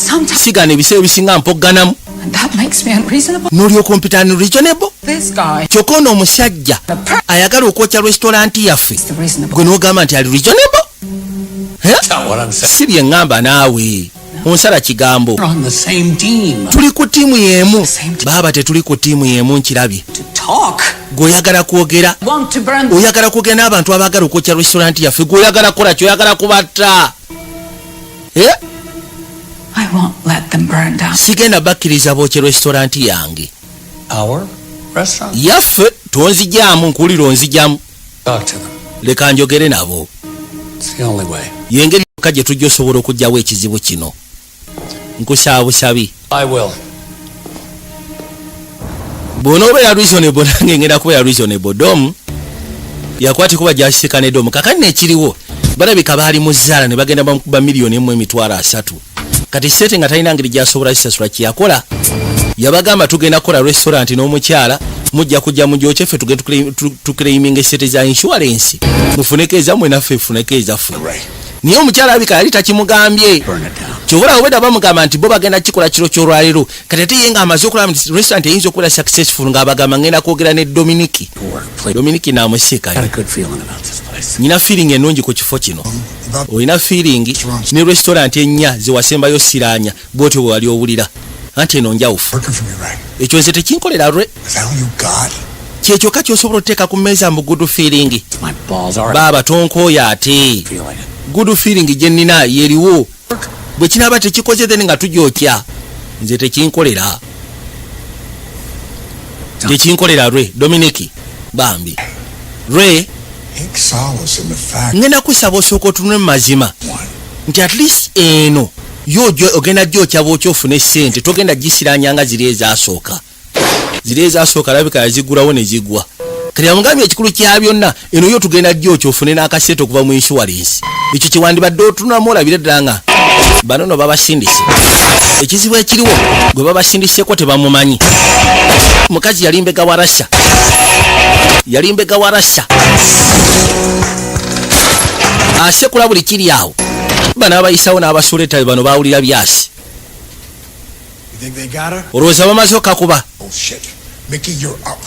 Sometimes... Sigana ebiseera ebisinga mpogganamu. And that makes me unreasonable. N'olyoka ompita unreasonable? This guy... Kyokka ono omusajja ayagala okwokya restauranti yaffe. is the reasonable. Gwe n'ogamba nti ali reasonable? That's not what I'm saying. Si bye ŋŋamba naawe. Onsala kigambo. We're on the same team. Tuli ku ttiimu y'emu. Same team. Baaba tetuli ku ttiimu y'emu nkirabye. To talk. Gw'oyagala kwogera. Want to burn... Oyagala kwogera n'abantu abaagala okwokya restauranti yaffe. Gw'oyagala kukola ky'oyagala kubatta. I won't let them burn down. Sigenda bakkiriza bookye restauranti yange. Our restaurant. Yaffe tonzijaamu, nkuwulira onzijamu. Talk to them. Leka njogere nabo. It's the only way. Yengeri yokka gye tujja osobola okuggyawo ekizibu kino. Nkusaabusabi. I will. Bw'onoobeera reasonable nange ngenda kubeera reasonable. Dom yakwatikuba gyasika ne Dom. Kakati neekiriwo balabika baali mu zzaala ne bagenda bamukuba miliyoni 1.3. Kati sete nga talina ngeri gy'asobola kisasula kyeyakola. Yabagamba tugenda kukola restaurant n'omukyala mujja kujja mu gyokye ffe tugenda tuclaiminga sete za insurance. Mufuneko ezammwe naffe funeko ezaffe. Niye omukyala abika yali takimugambye. Burn it down. Kyobula obwedda bamugamba nti bo bagenda kikola kiro ky'olwaliro. Kati ate ye nga amaze okulaba nti restaurant eyinza okubeera successful ng'abagamba ngenda kwogera ne Dominic. Work, please. Dominic n'amuseka. Got a good feeling about this place. Nina feeling ennungi ku kifo kino. Olina feeling ne restaurant ennya ze wasembayo siraanya bw'otyo bwe wali owulira. Anti eno njawufu. Working for me right. Ekyo nze tekinkolera lwe. Is that all you got? Kyekyoka ky'osobola oteeka ku mmeeza mu good feeling. My balls are Baaba tonkooya ate. feeling it. Good feeling gye nnina yeriwo. Bwe kinaaba tekikoze then nga tugyokya. Nze tekinkolera. Tekinkolera lwe. Dominic bambi. Lwe Take solace in the fact ngenda kusaba osooka otunule mu mazima one. nti at least eno ogenda gyokya bwokya ofune ssente togenda gisiranyanga ziri ezaasooka. Ziri ezaasooka labika yazigulawo ne zigwa. Kati amugambye ekikulu kya byonna eno yo tugenda gyokya ofune n'akaseete okuva mu insurance. Ekyo kiwandibadde otunamu olabire ddala nga bano no babasindise. Ekizibu ekiriwo gwe babasindiseko tebamumanyi. Mukazi yali mbega wa Russia. Yali mbega wa Russia. Asekula buli kiri awo. Bano abayisawo n'abasoleta bano baawulira byasi. You think they got her? Olowooza bamaze okakuba. Bullshit. Mickey, you're up.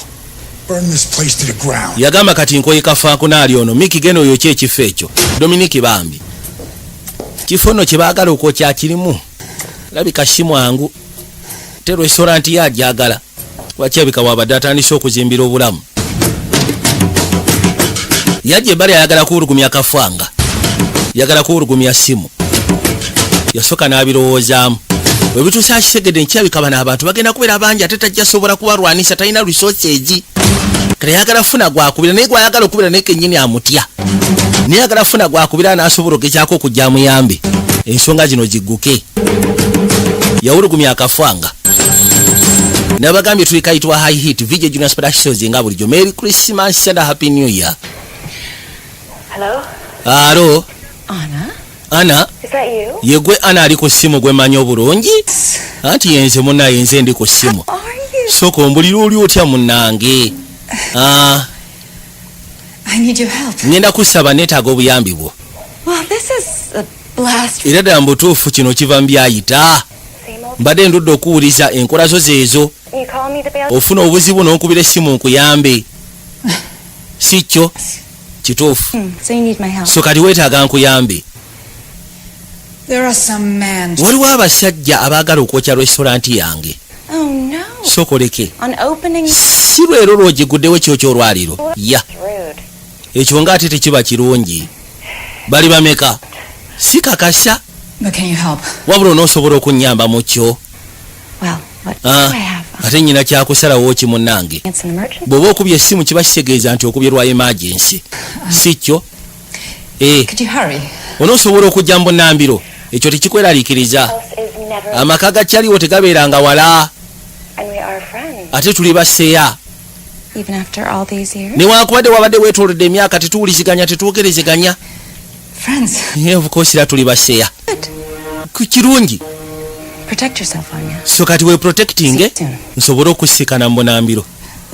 Burn this place to the ground. Yagamba kati nkoye kafaako n'ali ono Miki geno oyo ki ekifo ekyo. Dominic bambi. Kifo nno kye baagala okwokya kirimu. Labika si mwangu. Te restaurant yajagala. Wakyabika wabadde atandise okuzimbira obulamu. Yajje bali ayagala kuwulugumya kafwanga. Yagala kuwulugumya simu. Yasoka n'abirowoozaamu. Bwe bituusa Kisegedde nkyabika bano abantu bagenda kubeera bangi ate tajja sobola kubalwanisa talina resources. Kale yagala funa gwakubira naye gwayagala okubira naye kennyini amutya. Naye yagala funa gwakubira n'asobola okugezaako okujja amuyambe. Ensonga zino zigguke. Yawulugumya akafwanga. Nabagambye tuli kayitibwa high hit Vijay Junior Productions nga bulijjo. Merry Christmas and Happy New Year. Hello? Alo. Ana? Is that you? Yegwe Ana ali ku ssimu gwe manyi obulungi? Anti yenze munna yenze ndi ku ssimu. Are you? Soko ombulira oli otya munnange. I need your help. Ngenda kusaba neetaaga obuyambi bwo. Well, this is a blast. Era ddala mbutuufu kino kiva mbyayita. Same old. Mbadde ndudde okuwuliza enkola zo zeezo. You call me the bail? Ofuna obuzibu n'okubira essimu nkuyambe. Si kyo? Kituufu. So you need my help. So kati weetaaga nkuyambe. There are some men. Waliwo abasajja abaagala okwokya restaurant yange. Oh no. Sokoleke. On opening. Si lwero lwogiguddewo ekyo ky'olwaliro. Ya. Rude. ekyo ng'ate tekiba kirungi. Bali bameka? Si kakasa. But can you help? Wabula onoosobola okunnyamba mu kyo. Well, what do I have? Ate nnyina kyakusalawo ki munnange? It's an emergency. Bw'oba okubye essimu kiba kitegeeza nti okubye lwa emergency. Si kyo? Could you hurry? Onoosobola okujja mu bunnambiro. Ekyo tekikweraliikiriza. House is never. Amaka gakyaliwo tegabeeranga wala. And we are friends. Ate tuli baseya. Even after all these years. Newankubadde wabadde weetoolodde emyaka tetuwuliziganya tetwogerezeganya. Friends. Of course era tuli baseya. Kirungi. Protect yourself, Anya. So kati we protecting Soon. nsobole okusikana mu bunnambiro.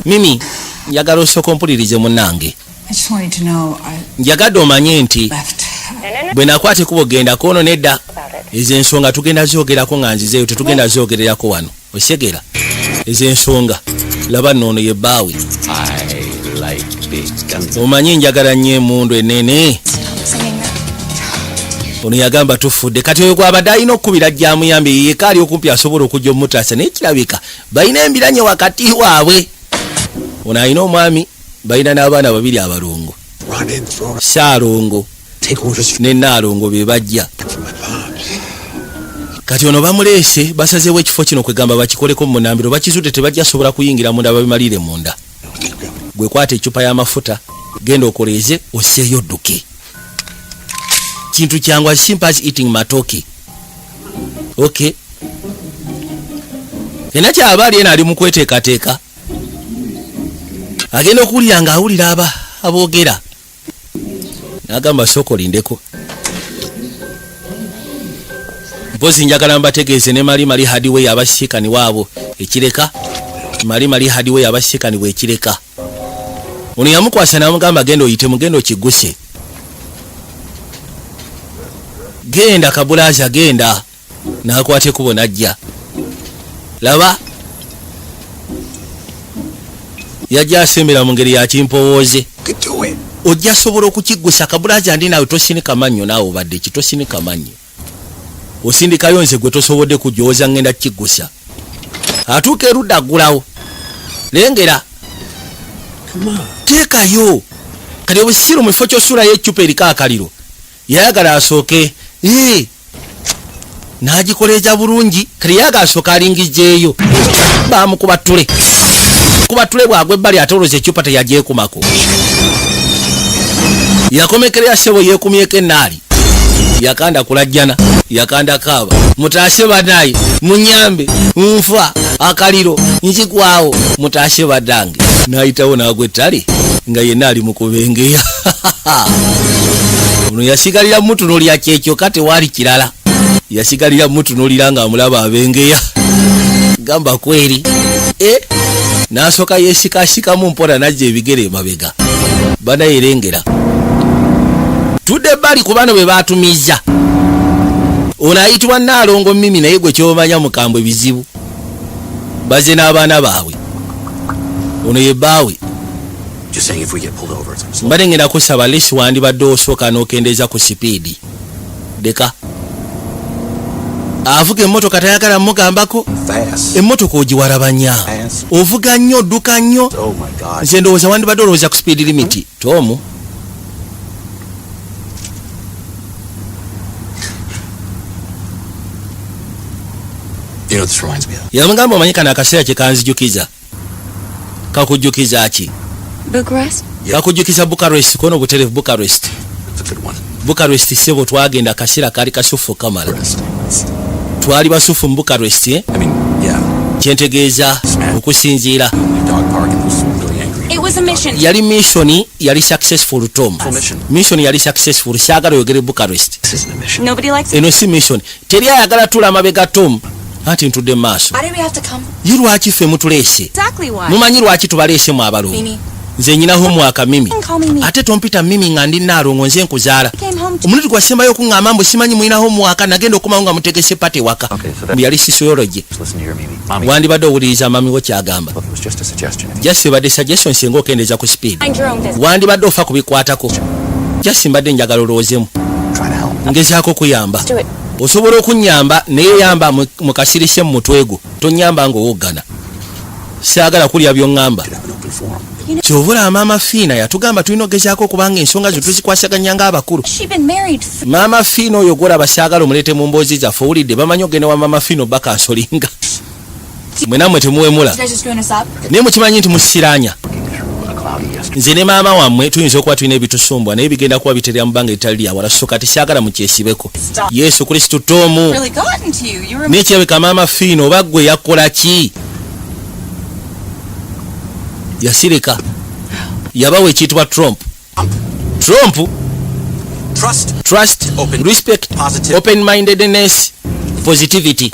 Mimi njagala osooka ompulirize munnange. I just wanted to know I Njagadde omanye nti left. bwe nakwata ekubo genda koono nedda. About it. Ezo ensonga tugenda zoogerako nga nzizeeyo tetugenda zoogererako wano. Osegera. Ezo ensonga. Laba noono ye bbaawe. I like big guns. Omanyi njagala nnyo emmundu ennene. Stop singing that. Ono yagamba tufudde. Kati oyo gwabadde alina okukubira gyamuyambe yeka ali okumpi asobola okujja omutaasa naye kirabika balina embiranye wakati waabwe. Ono alina omwami balina n'abaana babiri abalongo. Run in, throw it. Saalongo Take orders ne Naalongo be bajja. From my pops. Kati ono bamuleese basazeewo ekifo kino kwegamba bakikoleko mu munnambiro bakizudde tebajja sobola kuyingira munda babimalire munda. Gwe kwata eccupa y'amafuta genda okoleeze osseeyo odduke. Kintu kyangu as simple as eating matoke. Okay. Yena kyaba ali ena ali mu kweteekateeka. Agenda okuwulira ng'awulira aboogera. N'agamba sooka olindeko. Mpozi njagala mbategeeze ne Mali Hardway abasiikani waabo ekireka. Mali Hardway abasiikani bw'ekireka. Ono yamukwasa n'amugamba genda oyite mugenda okiguse. Genda kabulaza genda. N'akwate kubo najja. Laba. Yajja asembera mu ngeri ya kimpowooze. Get to it. Ojja sobola okukiggusa kabulaza ndi naawe tosinika mannyo naawe obadde kitosinika mannyo. Osindikayo nze gwe tosobodde kujooza ngenda kiggusa. Atuuka erudda aggulawo. Lengera. Teekayo. Kati obusiru mu kifo ky'osuulayo eccupa eriko akaliro. Yayagala asooke. N'agikoleeza bulungi. Kati yayagala asooka alingijjeeyo. Baamukuba ttule. Kuba ttule bwagwa ebbali ate olwoza eccupa teyagyekumako. Yakomekerera ssebo yeekumyeko ennaali. Yakanda kulajjana. Yakanda kaaba. Mutaase banaye. Munyambe. Nfa. Akaliro. Nzigwawo. Mutaase badange. N'ayitawo n'agwa ettale nga yenna ali mu kubengeya. Ono yasigalira mutunuulira kyekyo kati waali kirala. Yasigalira mutunuulira nga amulaba abengeya. Gamba kweri. N'asooka yeesikasikamu mpola n'ajja ebigere emabega. Banayerengera. Tudde ebbali ku bano be baatumiza. Ono ayitibwa Naalongo Mimi naye gwe ky'omanya mukambwe bizibu. Baze n'abaana baabwe. Ono ye bbaawe. Just saying if we get pulled over, it's slow. Mbadde ngenda kusaba lesi wandibadde osooka n'okendeeza ku sipiidi. Deka. Avuga emmotoka tayagala mugambako. Fast. Emmotoka ogiwarabanya. Ovuga nnyo odduka nnyo. Oh my God. Nze ndowooza wandibadde olowooza ku speed limit. Tomu. You know what this reminds me of? Yamugamba omanyi kano akaseera kye kanzijukiza. Kakujjukiza ki? Bucharest? Kakujjukiza Bucharest kono buterevu Bucharest. It's a good one. Bucharest sebo twagenda akaseera kaali kasufu kamala. Twali basufu mu Bucharest I mean, yeah. kyentegeeza okusinziira. Dog park and was really angry. It was a mission. Yali mission yali successful Tom. Mission yali successful syagala yogere Bucharest. This isn't a mission. Nobody likes it. Eno si mission. Teri ayagala tula amabega Tom. Ati ntudde maaso. Why did we have to come? Ye lwaki ffe mutuleese? Exactly why. Mumanyi lwaki tubaleese mu abalongo? Mimi. Nze nyina homework Mimi. You can call me Mimi. Ate tompita Mimi nga ndi Naalongo nze nkuzaala. I came home to Omulundi gwasembayo okuŋŋamba mbu simanyi mulina homework nagenda okumawo nga mutegese pate waka. Okay, so that- Mbu yali sociology. Listen to your Mimi. Mommy. Wandibadde owuliriza mami wo kyagamba. Look, it was just a suggestion. Just ebadde suggestion singa okendeeza ku speed. mind your own business. Wandibadde ofa kubikwatako. Just mbadde njagala olowoozemu. Trying to help. Ngezaako kuyamba. Do it. Osobola okunnyamba naye yamba mu kasirise mu mutwe gwo. Tonnyamba ng'owoggana. Saagala kulya by'oŋŋamba. Should have an open forum. kyobula Mama Fina yatugamba tulina ogezaako kubanga ensonga zo tuzikwasaganya ng'abakulu. She's been married. Mama Fina oyo gwolaba saagala omulete mu mboozi zaffe owulidde bamanyi ogenda wa Mama Fina bakasolinga. Mwenammwe temuwemula. Naye mukimanyi nti musiranya. Nze ne maama wammwe tuyinza okuba tulina ebitusumbwa naye bigenda kuba biterera mu bbanga eritali lya wala soka tekyagala mukyesibeko. Yesu Kristo tomu. Nekyebeka Mama Fina oba ggwe yakola ki? Yasirika. Yabawa ekiyitibwa Trump. Trust, respect, open-mindedness, positivity.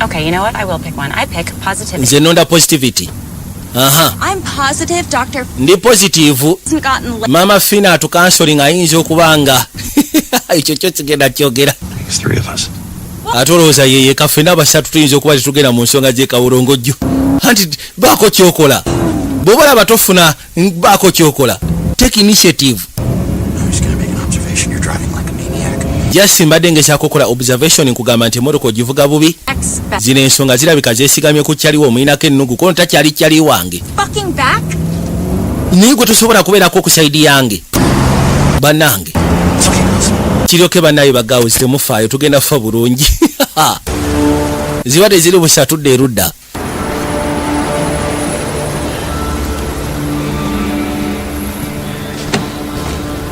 Okay, you know what? I will pick one. I pick positivity. Nze nonda positivity. I'm positive Dr. Ndi positive. hasn't gotten Mama Fina atukansoling ayinza okubanga ekyo kyo kigenda kyogera. There's 3 of us. Atolooza yeye kaffe n'abasatu tuyinza okuba tetugenda mu nsonga gy'ekawulongojjo. Anti baako kyokola. Bw'oba olaba tofuna baako kyokola. Take initiative. I'm just gonna make an observation. You're driving like a maniac. Just mbadde ngezaako okukola observation nkugamba nti emmotoka ogivuga bubi. expect Zino ensonga zirabika zeesigamye ku kyaliwo omuyinako ennugu kono takyali kyali wange. fucking back. Naye gwe tosobola kubeerako okusaidi yange. Bannange. Kiryoke bannaye bagaawo zitemufaayo tugenda fa bulungi. Zibadde ziri busatudde erudda.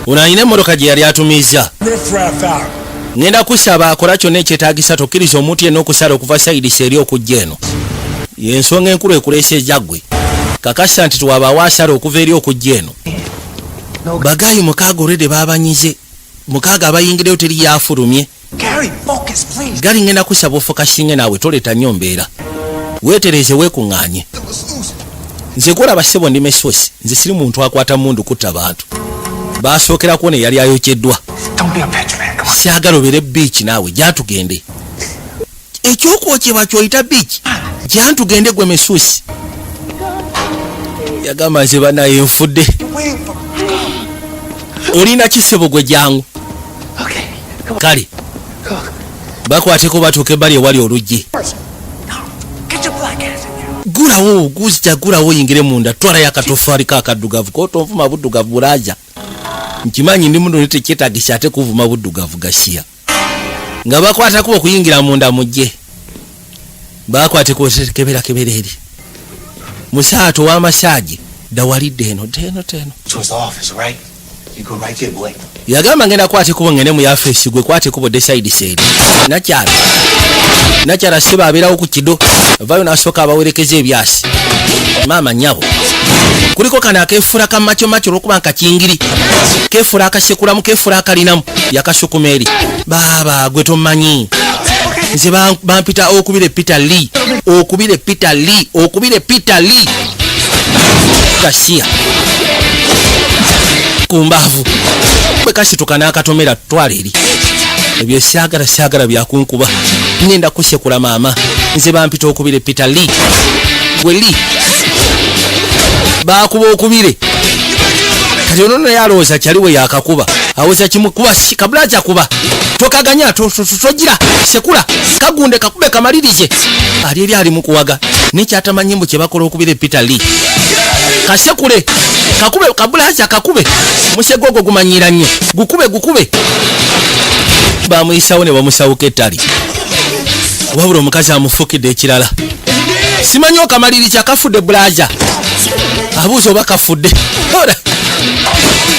Ono alina emmotoka gye yali atumiza. Riff-raff out. Ngenda kusaba akola kyonna ekyetaagisa tokkiriza omuntu yenna okusala okuva sayidisi eri okujja eno. Y'ensonga enkulu ekuleesa ejjaggwe. Kakasa nti twabaawo asala okuva eri okujja eno. Bagayi 6 olwedde baabanyize. 6 abayingireyo teri yaafulumye. Gary, focus, please. Gali ngenda kusaba ofokasinge naawe toleta nnyo mbeera. Weetereze weekuŋŋaanye. Nze gwolaba ssebo ndi Mesosi. Nze siri muntu akwata mundu kutta bantu. Baasookera kuwona eyali ayokyeddwa. Don't be a bitch, man. Come on. Kyagala obeere biichi naawe gyantugende. Ekyokwokebwa kyoyita biichi. Gyantugende gwe Mesusi. Yagamba nze bannaye nfudde. Waiting for... Olina kisebo gwe jangu. Okay. Come on. Kale. Bakwateko batuuka ebbali ewali oluggi. No. Get your black ass in here. Gulawo guzija gulawo oyingire munda twalayo akatofaali kakaddugavu kotonvuma buddugavu bulaaja. Nkimanyi ndi mundu tekyetaagisa ate kuvuma buddugavu gasiya. Nga bakwatako okuyingira munda mujje. Bakwateko kebera eri. Musaato w'amasaagi dawalidde eno teno. Towards the office, right? You go right there, boy. Yagamba ngenda kwateko ngene mu yafeesi gwe kwateko bodde side side. Nakyala siba abeerawo ku kido. Vayo nasooka abawerekeza ebyasi. Maama nnyabo. Kuliko kana akeefula ka macho olw'okuba nkakingiri. Keefula akasekulamu keefula akalinamu. Yakasukuma eri. Baaba gwe tomanyi. Nze bampita okubire Peter Lee. Gasiya. Kumbaavu. Bwe kasituka n'akatomera twala eri. Ebyo saagala byakunkuba. Ngenda kusekula maama. Nze bampita okubire Peter Lee. Gwe Lee. Baakuba okubire. Kati ono naye alowooza kyaliwe yakakuba. Aweza kimukuba kabula kyakuba. Tokaganya togira sekula kagunde kakube kamalirize. Ali ali mukuwaga. Nekyatamanyi mbu kye bakola okubire Peter Lee. Kasekule kakube kabula kakube. Musegogo gumanyira nnyo. Gukube. Bamuyisawo ne bamusawuka ettali. Wabula omukazi amufukidde ekirala. Simanyi okamaliriza kafudde bulaja. Abuuza oba kafudde.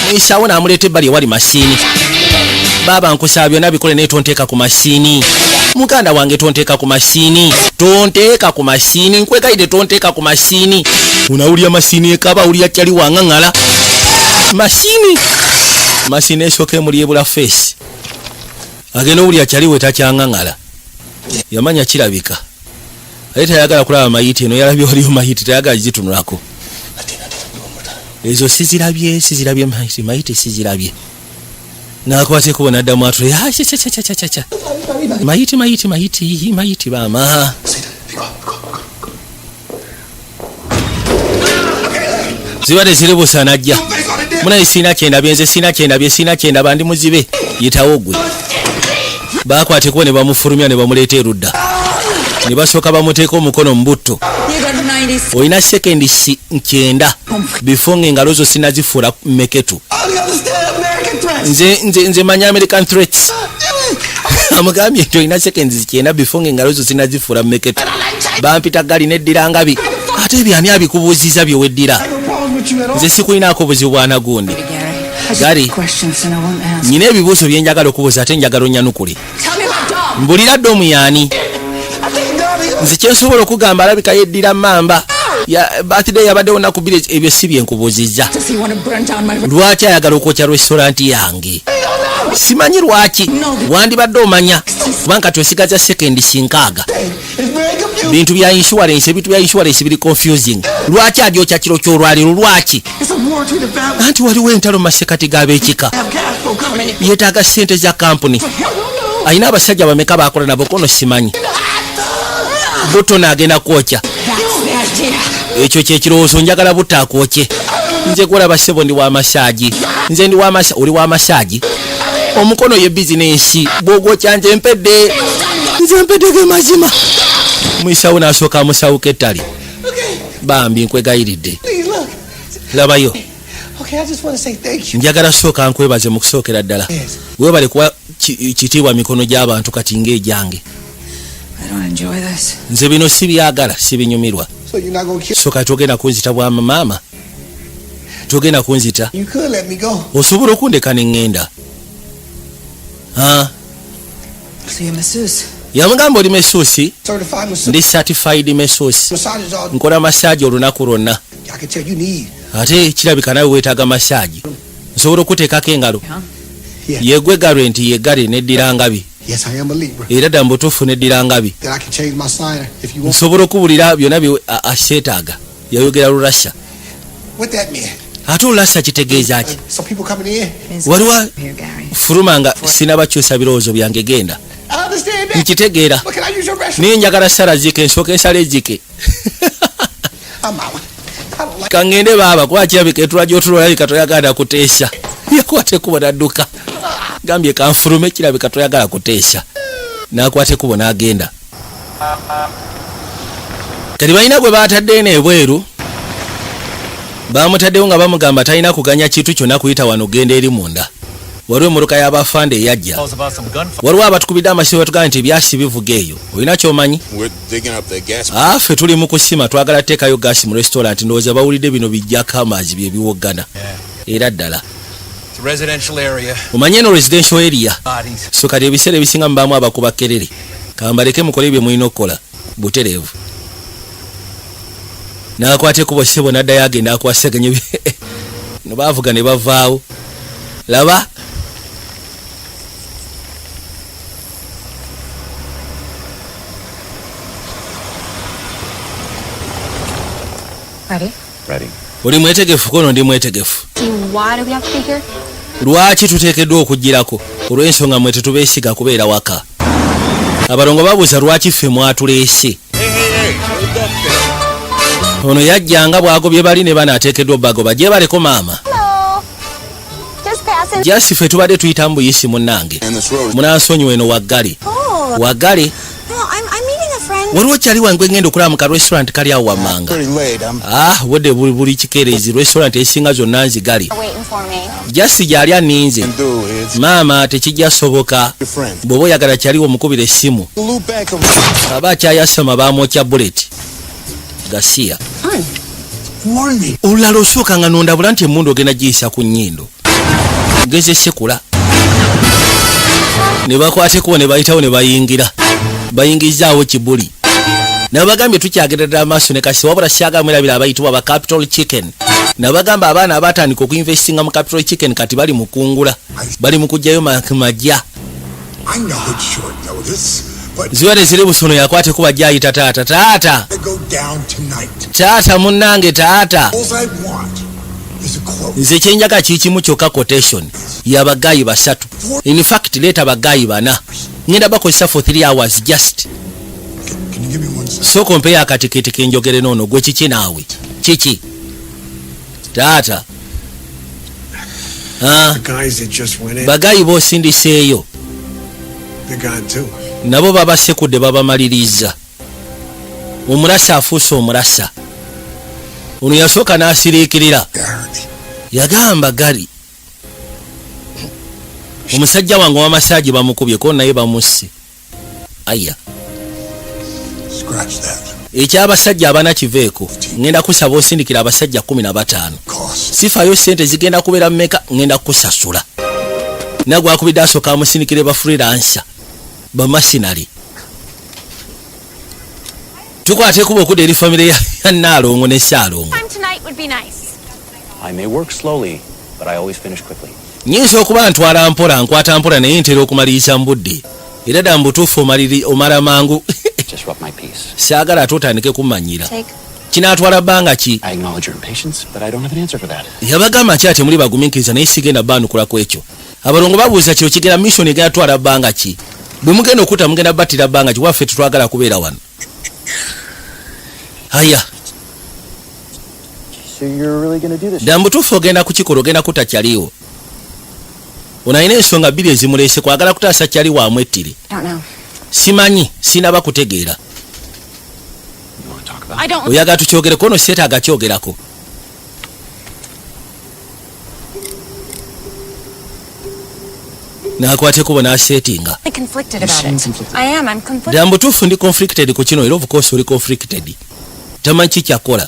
Muyisawo n'amuleeta ebbali ewali masiini. Baaba nkusaba byonna bikole naye tonteeka ku masiini. Muganda wange tonteeka ku masiini. Nkwegayidde tonteeka ku masiini. Unawulya masiini ekaba awulya kyali wangaŋŋala. Masiini esooka emuli ebula feesi. Agenda owulya kyali we takyangaŋŋala. Yamanya kirabika. Ale tayagala kulaba mayiti eno yalabye waliyo mayiti tayagala gitunulako. Ezo sizirabye mayiti sizirabye. Nakwateko bona addamu atule. Mayiti baama. Zibadde ziri busa najja. Munaye sina kyenda bandi muzibe. Yitawo gwe. Bakwateko ne bamufulumya ne bamuleeta erudda. ne basooka bamuteeka omukono mu butto. You got 96. Olina sekendi 9 before ng'engalo zo sinazifuula meketu. I don't understand American threats. Nze manya American threats. Amugambye nti olina sekendi 9 before ng'engalo zo sinazifuula meketu. Bampita gali neddira ngabi. Ate ebyani abikubuuziza bye weddira. Nze sikulinaako buzibu bwana gundi. Gary, nyina ebibuuzo bye njagala okubuuza ate njagala onnyanukule. Mbulira ddomu yaani. Nze kyensobola okugamba alabika yeddira mamba. Birthday yabaddewo nnaku bbiri, ebyo si bye nkubuuzizza. Lwaki ayagala okwokya restaurant yange? Simanyi lwaki. Wandibadde omanya. Kubanga twesigaza sekendi 6. Bintu bya insurance, ebintu bya insurance biri confusing. Lwaki adyokya kiro ky'olwaliro lwaki? Anti waliwo entalo masekati g'ab'ekika. Yeetaaga ssente za kampuni. Ayina abasajja bameka baakola nabo kono simanyi. Button agenda kwokya. Ekyo kyekirowoozo njagala butta akwokye. Nze kulaba ssebo ndi wa masaagi. Nze ndi oli wa masaagi. Omukono ye bizinensi. Bw'ogwokya nze mpedde. Nze mpedde ge mazima. Muyisawo n'asooka amusawuka ettali. Bambi nkwegayiridde. Labayo. Njagala sooka nkwebaze mu kusookera ddala. Weebale kuwa kitiibwa mikono gy'abantu kati ng'egyange. Nze bino si byagala, si binyumirwa. So kati ogenda kunzita bwa maama? Togenda kunzita? Osobola okundeka ne ŋŋenda. Yamugamba oli mesuusi? Ndi certified mesuusi. Nkola massage olunaku lwonna. Ate kirabika nawe weetaaga massage. Nsobola okuteekako engalo? Yegwe Garrett yegale neddira ngabi. Era ddala mbutuufu neddira ngabi. Nsobola okubulira byonna bye aseetaaga. Yayogera Lurasha. Ate Olurasha kitegeeza ki? Waliwo fuluma nga sinabakyusa birowoozo byange genda. Nkitegeera. Niye njagala sala zike nsooka ensala ezike. Kangende baaba kuba kirabika etula gy'otulolabika toyagala kuteesa. Yakwate kubo n'adduka. Gambye kanfulume kirabika toyagala kuteesa. N'akwate kubo n'agenda. Kati balina gwe baatadde n'ebweru. Baamutaddewo nga bamugamba talina kuganya kintu kyonna kuyita wano genda eri munda. Waliwo emmotoka y'abafande eyajja. Waliwo abatukubidde amasimu batugamba nti ebyasi bivuga eyo. Olina ky'omanyi? Ffe tuli mu kusima twagala teekayo gaasi mu restaurant ndowooza bawulidde bino bijjako amazzi bye biwoggana. Era ddala. Omanye eno residential area. So kati ebiseera ebisinga mubaamu abakuba kkerere. Kambaleke mukole bye mulina okukola. Butereevu. N'akwate kubo ssebo n'addayo agenda akwasaganya no baavuga ne bavaawo. Laba. Ready? Oli mwetegefu kono ndi mwetegefu. Why do we have to be here? Lwaki tuteekeddwa okugirako? Olw'ensonga mwe tetubeesiga kubeera waka. Abalongo babuuza lwaki ffe mwatuleese. Ono yajjanga bwagobye bali ne banaateekeddwa bagoba. Gye baleko maama. Jasi ffe tubadde tuyita mu buyisi munnange. Munansonyiwa eno waggale. Waggale? Waliwo kyali wange ngenda okulaba mu ka restaurant kali awo wammanga. Budde buli kikeerezi restaurant esinga zonna nzigali. Jasi gyali aninze. Maama tekijja soboka. Bw'oba oyagala kyaliwo omukubira essimu. Aba akyayasama baamwokya bullet. Gasiya. Olulala osooka nga nondabula nti emmundu ogenda giyisa ku nnyindo. Ngeze sekula. Ne bakwateko ne bayitawo ne bayingira. Bayingizaawo kibuli. Nabagambye tukyagerera amaaso ne kasi wabula syagamwe labira abayitibwa ba Capital Chicken. Nabagamba abaana abatandika okuinvestinga mu Capital Chicken kati bali mu kungula. Bali mu kujjayo majja. Ziwere ziri busono yakwate kuba jayita taata. Taata munnange taata. Nze kyenjaga kikimu kyokka quotation y'abagayi 3. In fact leeta bagayi 4. Ngenda bakozesa for 3 hours just. So compare akatikiti kenjogere nono gwe kiki naawe. Kiki? Taata. Bagayi bosindiseeyo. Nabo babasekudde babamaliriza. omulasa afuuse omulasa. Ono yasooka n'asiriikirira. Yagamba Gary, omusajja wange w'amasaagi bamukubyeko naye bamusse. Aya. Eky'abasajja abana kiveeko. Ngenda kusaba osindikira abasajja 15. Sifaayo sente zigenda kubeera mmeka ngenda kusasula. Nagwe akubidde asooka amusindikire ba freelancer. Ba masinali. Tukwate kuba okudda eri famire ya Naalongo ne Ssaalongo. Time tonight would be nice. I may work slowly, but I always finish quickly. Nyinza okuba ntwala mpola nkwata mpola naye ntera okumaliriza mu budde. Era dda mbutuufu omala mangu. Just rub my piece. Saagala ate otandike kummanyira. Take. Kinaatwala bbanga ki? I acknowledge your impatience, but I don't have an answer for that. Yabagamba ki ate muli bagumiikiriza naye sigenda baanukula ku ekyo. Abalongo babuuza kiro kigenda mission egenda twala bbanga ki? Bwe mugenda okuta mugenda battira bbanga ki? Waffe tetwagala kubeera wano. Aya. So you're really going to do this? Dda mbutuufu ogenda kukikola ogenda kutakyaliwo. Ono alina ensonga bbiri ezimuleese kwagala kutaasa kyali wamwettire. Simanyi, sinaba kutegeera. Oyagala tukyogereko ono seetaaga kyogerako. Naakwateko bonaaseetinga. Dda mbutuufu ndi conflicted ku kino era of course oli conflicted. Tamanyi ki kyakola.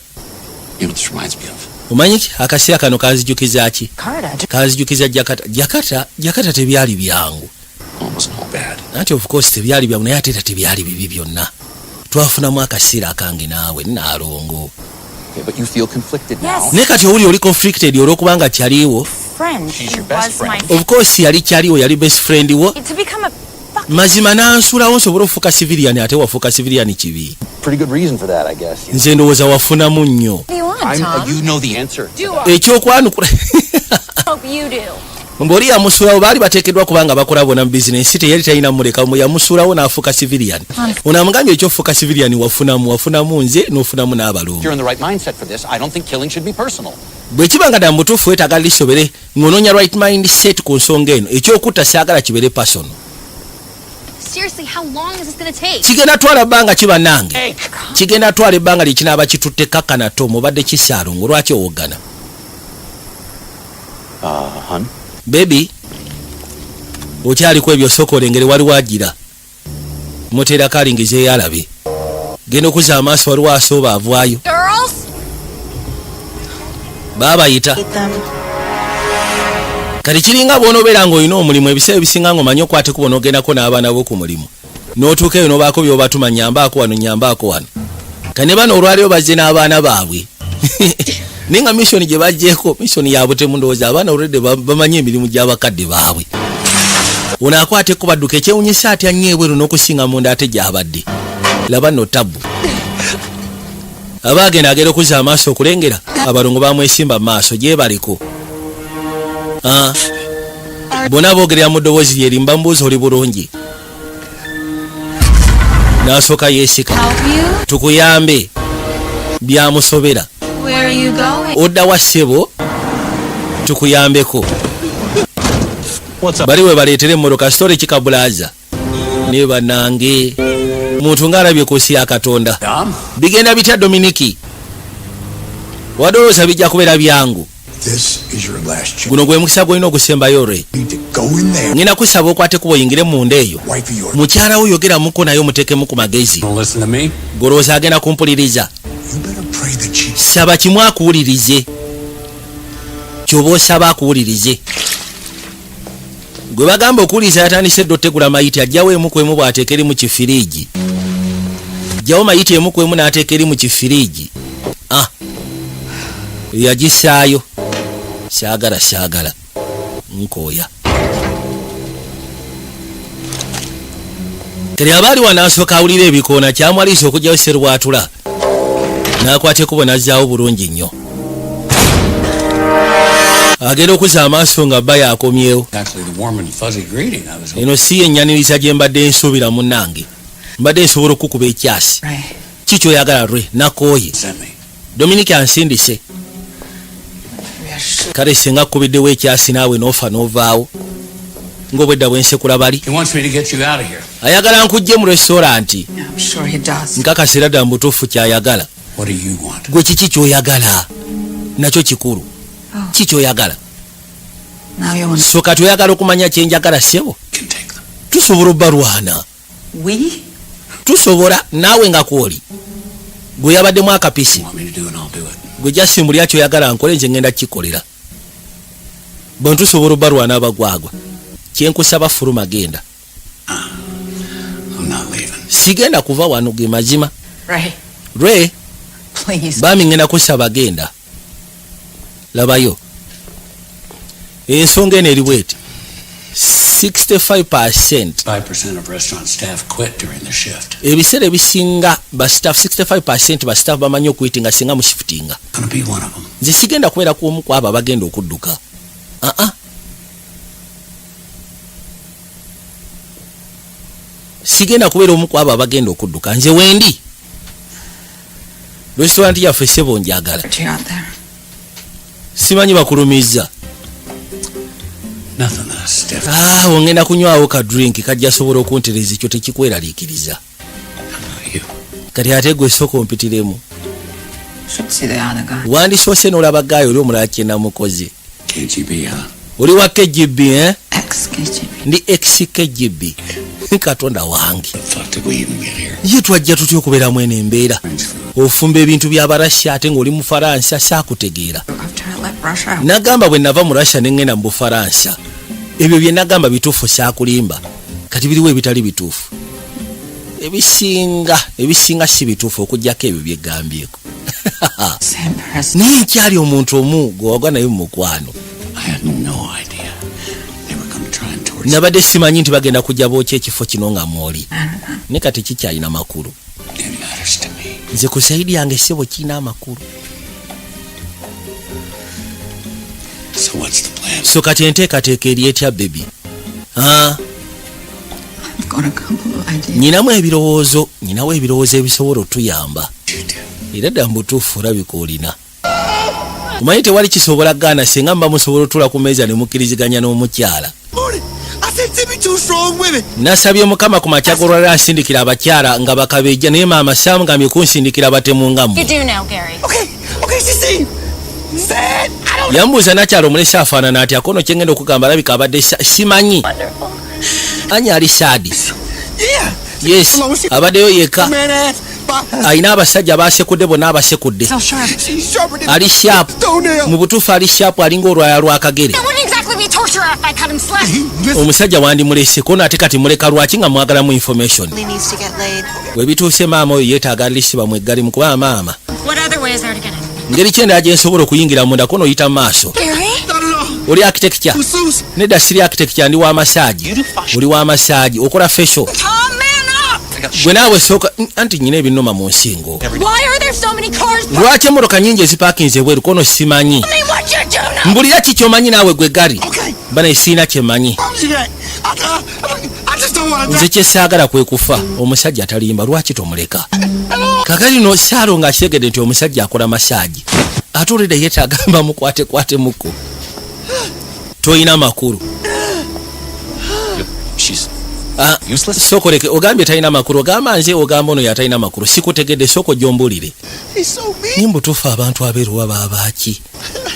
Omanyi ki akaseera kano kanzijukiza ki? Kanzijukiza Jakarta tebyali byangu. Anti of course tebyali byangu naye ate era tebyali bibi byonna. Twafunamu akaseera akange naawe Naalongo. Naye kati owuli oli conflicted olw'okubanga kyaliwo. Of course yali kyaliwo yali best friend wo. Mazima nansulawo nsobola okufuuka civilian ate wafuuka civilian kibi. Nze ndowooza wafunamu nnyo. Ekyokwanukula. Mboli yamusulawo baali bateekeddwa kubanga bakola bona mu bizinensi teyali talina muleka mu yamusulawo n'afuuka civilian. Ono amugambye ekyofuuka civilian wafunamu nze n'ofunamu n'abalongo. Bwe kibanga dda mutuufu weetaaga lisobere ng'onoonya right mindset ku nsonga eno ekyokutta saagala kibeere personal. Kigenda twala bbanga kiba nange. Kigenda twala ebbanga likinaaba kitutte kakanato mubadde kisaalongo lwaki owoggana? Baby, okyaliko ebyo sooka olengere waliwo agira. Mutera kalingize yalabe. Genda okuza amaaso waliwo asooba avaayo. Baabayita. Kati kiringa bw'onoobeera ng'olina omulimu ebiseera ebisinga ng'omanyi okwateko bw'onoogendako n'abaana bo ku mulimu. N'otuuka eyo n'obaako by'obatuma nyambaako wano nyambaako wano. Kane bano olwaleero bazze n'abaana baabwe. Naye nga mission gye bajjeeko mission ya butemu ndowooza abaana olwedde bamanyi emirimu gy'abakadde baabwe. Ono akwateko badduka ekyewunyisa atya nnyo ebweru n'okusinga munda ate gy'abadde. Laba nno tabbu. Abaagenda agenda okuzza amaaso okulengera abalongo bamwesimba mu maaso gyebaliko. Bonna boogerera mu ddoboozi lyeri mbambuuza oli bulungi. N'asooka yeesika. Tukuyambe. Byamusobera. Odda wa ssebo tukuyambeko. Bali we baleetere emmotoka sitole kikabulaza. Ne bannange. Muntu ng'alabye ku nsi ya Katonda. Bigenda bitya Dominiki? Wadolooza bijja kubeera byangu. Guno gwe mukisa gwolina ogusembayo olwe. Ngenda kusaba okwate kuba oyingire munda eyo. Mukyala wo yogeramuko naye omuteekemu ku magezi. Golowooza agenda kumpuliriza. Saba kimu akuwulirize. Kyoba osaba akuwulirize. Gwe bagamba okuwuliriza yatandise edda otegula mayiti ajjawo emu ku emu bw'ateeka eri mu kifiriigi. Ajjawo mayiti emu ku emu n'ateeka eri mu kifiriigi. Yagisaayo. Saagala nkooya. Kati abaali wanaasooka awulira ebikoona kyamwalisa okugyayo serwatula. N'akwata ekkubo n'azzaawo bulungi nnyo. Agenda okuzza amaaso nga bba yakomyewo. Eno si yennyanirizza gye mbadde nsuubira munnange. Mbadde nsobola okukuba ekyasi. Ki ky'oyagala lwe nakooye. Dominiki ansindise. Kale singa kkubiddewo ekyasi naawe n'ofa n'ovaawo. ng'obwedda bwensekula bali. He wants me to get you out of here. Ayagala nkujje mu restauranti. Yeah, I'm sure he does. Nkakasira ddala mu butuufu kyayagala. What do you want? Gwe kiki ky'oyagala? Nakyo kikulu. Kiki ky'oyagala? Now you want So kati oyagala okumanya kye njagala ssebo? Can take them. Tusobola obbalwana. we? Tusobola naawe nga kwoli. Gwe yabaddemu akapisi. Want me to do it, I'll do it. Gwe jasimbulya kyoyagala nkole nze ngenda kikolera. Bwe tusobola obbalwana abagwagwa. Kyenkusaba fuluma genda. I'm not leaving. Sigenda kuva wano ge mazima. Ray, Ray, please. bami ngenda kusaba genda. Labayo. Ensonga eno eri bweti. 65% 5% of restaurant staff quit during the shift. ebiseera ebisinga ba staff 65% ba staff bamanyi okuyitinga singa mu shiftinga. Gonna be one of them. Nze sigenda kubeera ku omu ku abo abagenda okudduka. Sigenda kubeera omu ku abo abagenda okudduka. Nze wendi. Restaurant yaffe ssebo njagala. What you out there? Simanyi bakulumiza. Nothing that stiff. Ongenda kunywawo ka drink kajja sobola okuntereza ekyo tekikweraliikiriza. You. Kati ate gwe sooka ompitiremu. Should see the other guy. Wandisoose n'olaba gaayo oli omulala kye namukoze. KGB, huh? Oli wa KGB, Ex-KGB. Ndi ex-KGB. Katonda wange. The fuck did we even get here? Ye twajja tutya okubeera mweno embeera. French food. Ofumba ebintu by'Abarasha ate ng'oli mu Faransa saakutegeera. After I left Russia, I Nagamba bwe nava mu Russia ne ngenda mu Bufaransa. Ebyo bye nagamba bituufu saakulimba. Kati biriwo ebitali bituufu. Ebisinga si bituufu okuggyako ebyo byegambyeko. same person. Naye nkyali omuntu omu gwe wagwa naye mu mukwano. I had no idea. They were gonna try and torture Nabadde simanyi nti bagenda kujja bookya ekifo kino nga mwoli. Ne kati kikyalina makulu. It matters to me. Nze ku saidi yange ssebo kiina amakulu. So what's the plan? So kati enteekateeka eri etya bebi. I've got a couple of ideas. Nyinawo ebirowoozo ebisobola otuyamba. Era ddala mu butuufu olabika olina. Omanyi tewali kisobola gaana singa mba musobola otula ku meeza ne mukkiriziganya n'omukyala. Nasabye Mukama ku makya g'olwaliro asindikira abakyala nga bakabeejja naye maama saamugambye kunsindikira batemu nga mmwe. You do now, Gary. Okay, Sissy. Sad. I don't Yambuuza nakyala omulesi afaanana atya kono kye ngenda okugamba alabika abadde simanyi. Anya ali saadi. Yeah. Yes, abaddeyo yekka. Man ass. Alina abasajja baasekudde bonna abasekudde. So sharp. She's sharper than Ali sharp. toenail. Mu butuufu ali sharp alinga olwaya lw'akagere. That wouldn't exactly be torture if I cut him slack. Listen, Omusajja wandimulese kono ate kati muleka lwaki nga mwagalamu information. He needs to get laid. Bwe bituuse maama oyo yeetaaga alisiba mu eggalimu mukuba maama. What other way is there to get it? Ngeri ki endala gye nsobola okuyingira munda kono oyita mu maaso. Gary? no. Oli architecture. Masseuse. Nedda siri architecture ndi wa massage. Oli wa massage okola facial. Tom, man up! Gwe naawe sooka anti nyina ebinoma mu nsingo. Why are there so many cars? Lwaki emmotoka nnyingi ezipaakinze bweru kono simanyi. Tell me what you do now! Mbulira ki ky'omanyi naawe gwe Gary. Okay. Bana esiina kyemanyi. Promise you that. I just don't want to Nze kye saagala kwe kufa omusajja atalimba lwaki tomuleka. Kakali no Saro ng'akitegedde nti omusajja akola massage. Atulidde yeetagamba mukwate muko. Toyina makulu. She's Useless. Sokoleke ogambye talina makulu ogamba nze ogamba ono yatalina makulu sikutegedde soko gy'ombulire. He's so mean. Nimba tufa abantu abeeru baba abaaki.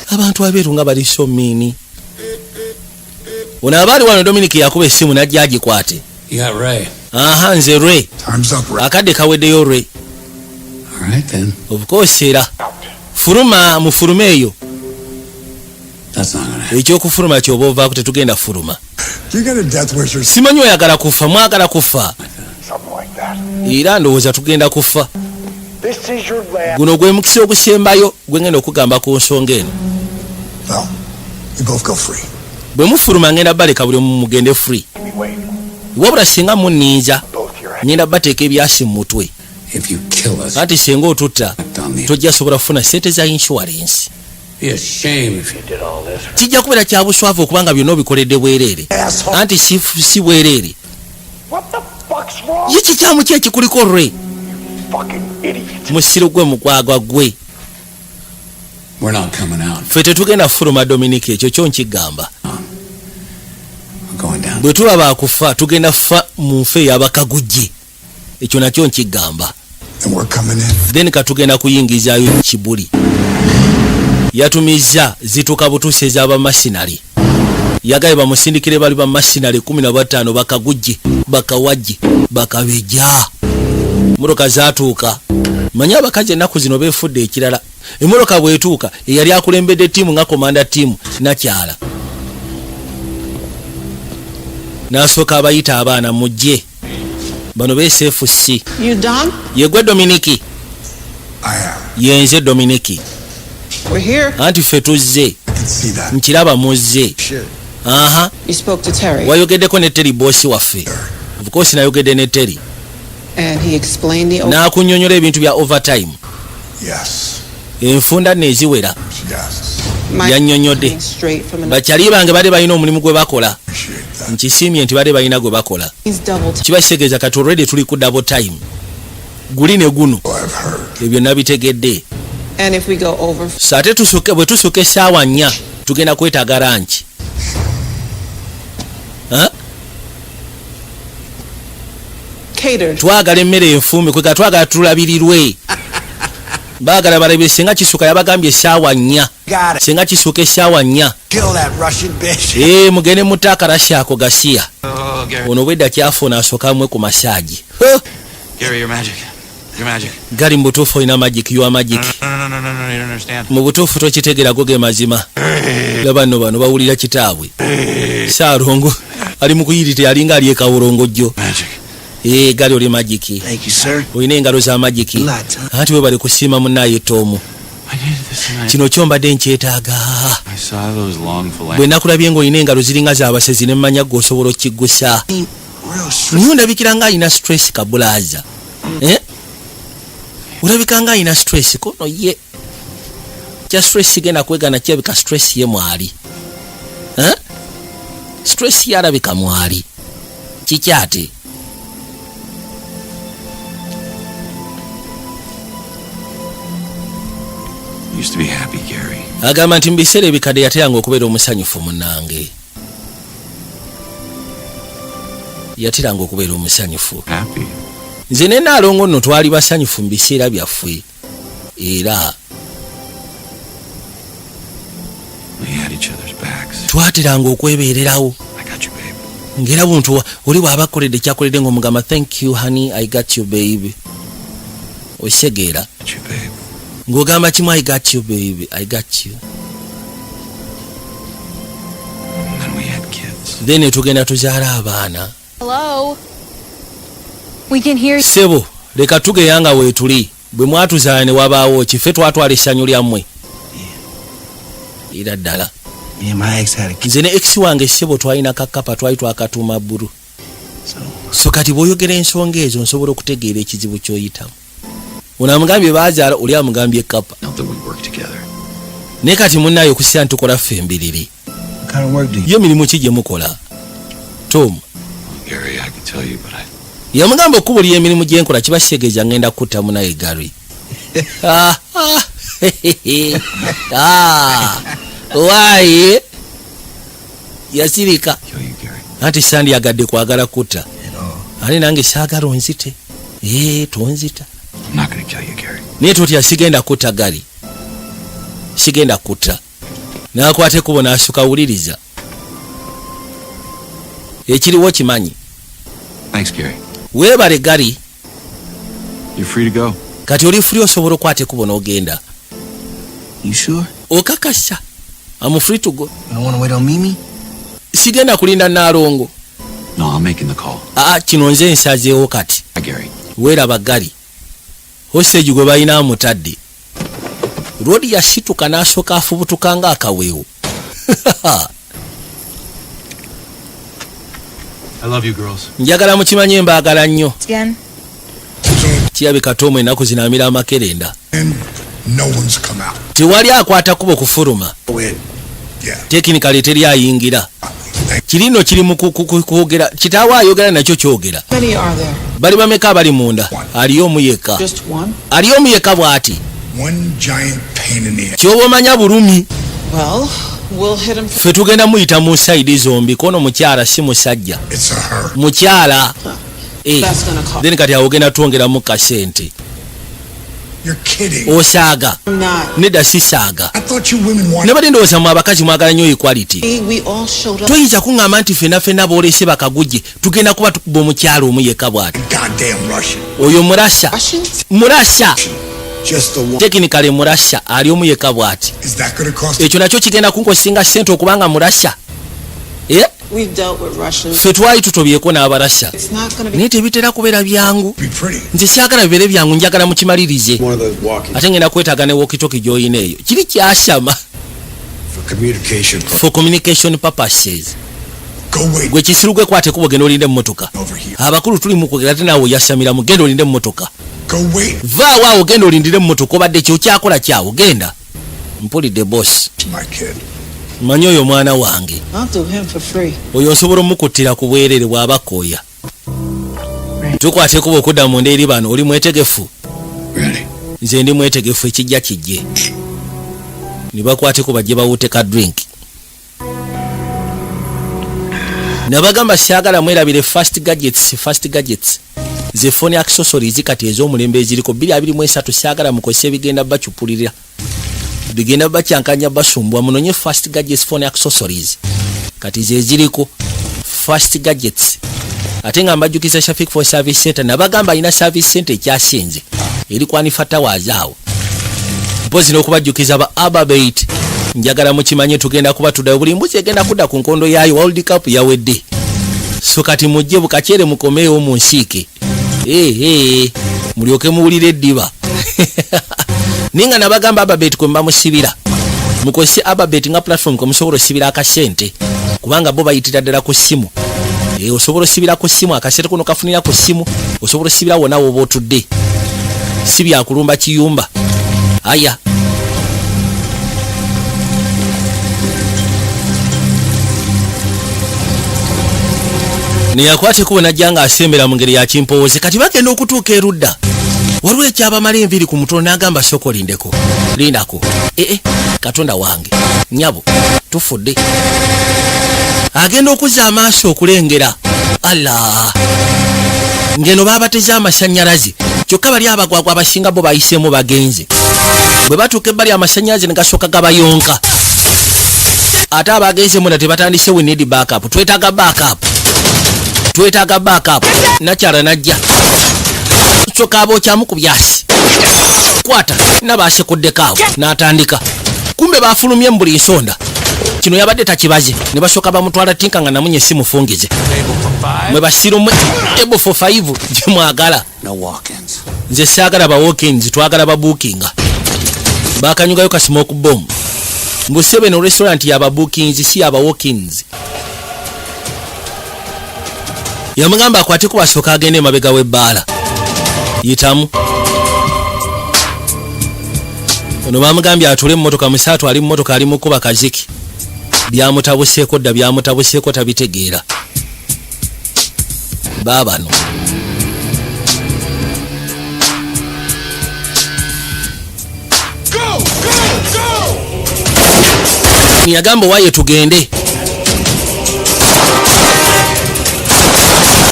Abantu abeeru nga bali so mean. Ono abaali wano Dominic yakuba essimu najja agikwate. You got Ray. Nze Ray. Time's up, Ray. Akadde kaweddeyo Ray. All right then. Of course era. Fuluma mufulume eyo. That's not gonna happen. Ekyokufuluma ky'oba ovaako tetugenda fuluma. You get a death wish or Simanyi oyagala kufa mwagala kufa. something like that. Era ndowooza tugenda kufa. This is your last. Guno gwe mukisa ogusembayo gwe ngenda okugamba ku nsonga eno. Well, we both go free. Bwe mufuluma ngenda baleka buli omu mugende free. Wait, Wabula singa munninza both your hands. ngenda bateeka ebyasi mu mutwe. If you kill us, Anti singa otutta on the tojja sobola kufuna ssente za insurance. be a shame if you Did all this. Kijja kubeera kya buswavu okubanga byonna obikoledde bwereere. Asshole. Anti si bwereere. What the fuck's wrong? Ye kikyamu ki ekikuliko Ray? Fucking idiot. Musiro gwe mugwagwa gwe. we're not coming out. Ffe tetugenda fuluma Dominic ekyo kyo nkigamba. We're going down. bwe tuba baakufa tugenda fa mu nfe ey'abakagujje ekyo nakyo nkigamba And we're coming in. then katugenda kuyingizaayo kibuli yatumiza zituuka butuusi ez'abamashinali yagaye bamusindikire bali bamashinali 15 bakagujje bakawajje bakabeja muroka zaatuuka manya abakazi ennaku zino beefudde ekirala emmotoka bwetuuka eyali akulembedde ttiimu nga komanda ttiimu nakyala n'asooka abayita abaana mujje bano BSFC You done? yegwe Dominiki I am. yenze Dominiki We're here. anti ffe tuzze I can see that. nkiraba muzze aha You spoke to Terry, wayogeddeko ne Terry bosi waffe of course nayogedde ne Terry and he explained the. n'akunnyonnyola ebintu bya overtime Yes. enfunda neziwera Yes. My yannyonnyodde coming straight from an. bakyali bange bade balina omulimu gwe bakola Appreciate that. nkisiimye nti bade balina gwe bakola He's double. kiba kitegeeza kati already tuli ku double time guli ne guno Oh, I've heard. ebyo nabitegedde And if we go over, so ate bwe tusooka essaawa 4 tugenda kwetaaga lanki catered. twagala emmere enfuume kwe twagala tulabirirwe baagala balabire senga kisuuka yabagambye essaawa 4 Got it. senga kisuuka essaawa 4 Kill that Russian bitch. mugende mutta akarasi ako gasiya Oh, Gary. ono bwedda kyafuna asooka mwe ku masaagi Gary, you're magic. You're magic. gali mu butuufu olina magic yuwa magic No, you don't understand. mu butuufu tokitegeera go ge mazima laba nno bano bawulira kitaabwe saarongo ali mu kuyirita yalinga ali ekawolongojjo Magic. gali oli magic Thank you, sir. olina engalo za magic anti we bali kusiima munnaye Tomu I needed this tonight. kino kyo mbadde nkyetaaga I saw those long bwe fillets. nakulabye ng'olina engalo ziringa z'abasezi ne mmanya gwe osobola okiggusa Real straight. niyo ndabikira nga alina stress kabulaaza olabika nga alina stress kono ye kya stress genda kwegana kyabika stress ye mwali stress ye alabika mwali kikyate Used to be happy, Gary. agamba nti mu biseera ebikadde yateranga okubeera omusanyufu munnange yateranga okubeera omusanyufu Happy. nze ne Naalongo nno twali basanyufu mu biseera byaffe era We had each other's backs. twateranga okwebeererawo I got you, babe. ngera buntu oli bw'aba akoledde kyakoledde ng'omugamba thank you honey I got you baby osegeera Got you, babe. ng'ogamba kimu I got you baby I got you And then we had kids. then tugenda tuzaala abaana Hello? We can hear you. ssebo leka tugeyanga weetuli bwe mwatuzaala ne wabaawo kiffe twatwala essanyu lyammwe era ddala Me and my ex had a kid. nze ne ex wange ssebo twalina kakapa twali twakatuuma bbulu so kati bw'oyogera ensonga ezo nsobola okutegeera ekizibu ky'oyitamu ono amugambye baazaala oli amugambye kapa Not that we work together. naye kati munnaye okusiya ntukola ffe embiriri What kind of work do you? ye mirimu ki gye mukola Tom Gary, I can tell you, but I. yamugamba okkubo lya emirimu gye nkola kiba kitegeeza ngenda kutta munaye Gary waaye yasirika Kill you, Gary. anti sandyagadde kwagala kutta ate nange saagala onzite tonzita I'm not gonna kill you, Gary. naye totya sigenda kutta Gary sigenda kutta n'akwata ekkubo n'asukka wuliriza ekiriwo kimanyi Thanks, Gary. weebale Gary You're free to go. kati oli fuli osobola okwata ekkubo n'ogenda You sure? okakasa I'm free to go You don't want to wait on Mimi? sigenda kulinda Naalongo No, I'm making the call. kino nze nsazeewo kati Hi, Gary. weeraba Gary hostage gwe balina amutadde Rodi yashituka n'asooka afubutuka nga akaweewo I love you, girls. njagala mukimanye mbaagala nnyo Again? kirabika Tom ennaku zinaamira amakerenda And no one's come out. tewali akwata kubo kufuluma Yeah. tekinikali teri ayingira Thank kirino kiri mu kwogera kitaawe ayogera nakyo kyogera How many are there? bali bameka abali munda aliyo omu yekka Just one? aliyo omu yekka bw'ati one giant pain in the ass. kyoba omanya bulumi Well, We'll hit him. Ffe tugenda muyita mu side zombi kono mukyala si musajja. It's a her. Mukyala. That's gonna cost. Then kati awogenda twongeramu kasente. You're kidding. Osaaga. I'm not. Nedda sisaaga. I thought you women wanted. Nebadde ndowooza mu abakazi mwagala nnyo equality. We all showed up. Toyinza kuŋŋamba nti ffenna boolese bakagujje tugenda kuba tukuba omukyala omu yekka bw'ati. Goddamn Russian. Oyo Murasha. Russians? Murasha. Just the one. Technically Murasha ali omu yekka bw'ati. Is that gonna cost? Ekyo nakyo kigenda kunkosinga ssente okubanga Murasha. We've dealt with Russians. Ffe twali tutobyeko n'Abarasha. It's not gonna be. Naye tebitera kubeera byangu. Be pretty. Nze siagala bibeere byangu njagala mukimalirize. One of those walking Ate ngenda kwetaaga ne walkie-talkie gy'oyina eyo. Kiri kyasama. for communication. For communication purposes. Go wait Gwe kisiru gwe kwate kubo genda olinde emmotoka. over here. Abakulu tuli mu kwogera ate naawe yasamira mu genda olinde emmotoka. Go wait. Vaawo awo genda olindire emmotoka obadde kyokyakola kyawo genda. Mpulidde boss. My kid. Manyi oyo mwana wange. I'll do him for free. Oyo nsobola omukuttira ku bwerere bw'aba kooya. Tukwate kuba okudda mu nda eri bano oli mwetegefu. Ready. Nze ndi mwetegefu ekijja kijje. Ne bakwate ku bajje bawute ka drink. Nabagamba siagala mwerabire fast gadgets. Ze phone accessories kati ez'omulembe eziriko 223 siagala mukose bigenda bacupulira. Bigenda bacyankanya basumbwa munonye fast gadgets phone accessories. Kati ze ziriko fast gadgets. Ate nga mbajjukiza Shafik for Service Center nabagamba ina service center ekyasinze. Eri kwanifata wazaawo. Mpozi n'okubajjukiza ba Ababate. Njagala mukimanye tugenda kuba tuddayo buli mbuzi egenda kudda ku nkondo yaayo World Cup yawedde. So kati mujje bukachere mukomeewo mu nsiike. Mulyoke muwulire eddiba. Ninga nabagamba Ababate kwe mbamusibira. Mukosi Ababate nga platform kwe musobola osibira akasente. Kubanga bo bayitira ddala ku ssimu. Osobola osibira ku ssimu akasente kuno kafunira ku ssimu. Osobola osibira wonna woba otudde. Si bya kulumba kiyumba. Aya. Niyakwate kubona janga asembera mu ngeri ya kimpooze kati bagenda okutuuka erudda. Waliwo ekyabamala enviri ku mutwe n'agamba soko lindeko. Lindako. Katonda wange. Nyabo. Tufudde. Agenda okuzza amaaso okulengera. Allah. Ngeno baabateza amasanyalazi. Kyokka bali abagwagwa abasinga bo bayisemu bagenze. Bwe batuuka ebbali amasanyalazi ne gasooka gabayonka. Ate abagenze muna tebatandise we need backup. Twetaaga backup. Nakyala najja. Kyokka abookyamu ku byasi. Kwata nabaasekuddekaawo n'atandika. Kumbe baafulumye mu buli nsonda. Kino yabadde takibaze ne basooka bamutwala tinka nga namunye si mufungize. Mwe basirumwe table for 5 gye mwagala. No walk-ins. Nze saagala ba walk-ins twagala ba bookinga. Bakanyugayo ka smoke bomb. Mbusebe no restaurant ya ba bookings si aba walk-ins. Yamugamba akwate ku basooka agende mabega w'ebbaala. Yitamu. Ono bamugambye atule mmotoka musatu ali mmotoka ali mukuba kaziki. Byamutabuseeko dda byamutabuseeko tabitegeera. Baabano. Niyagamba waye tugende.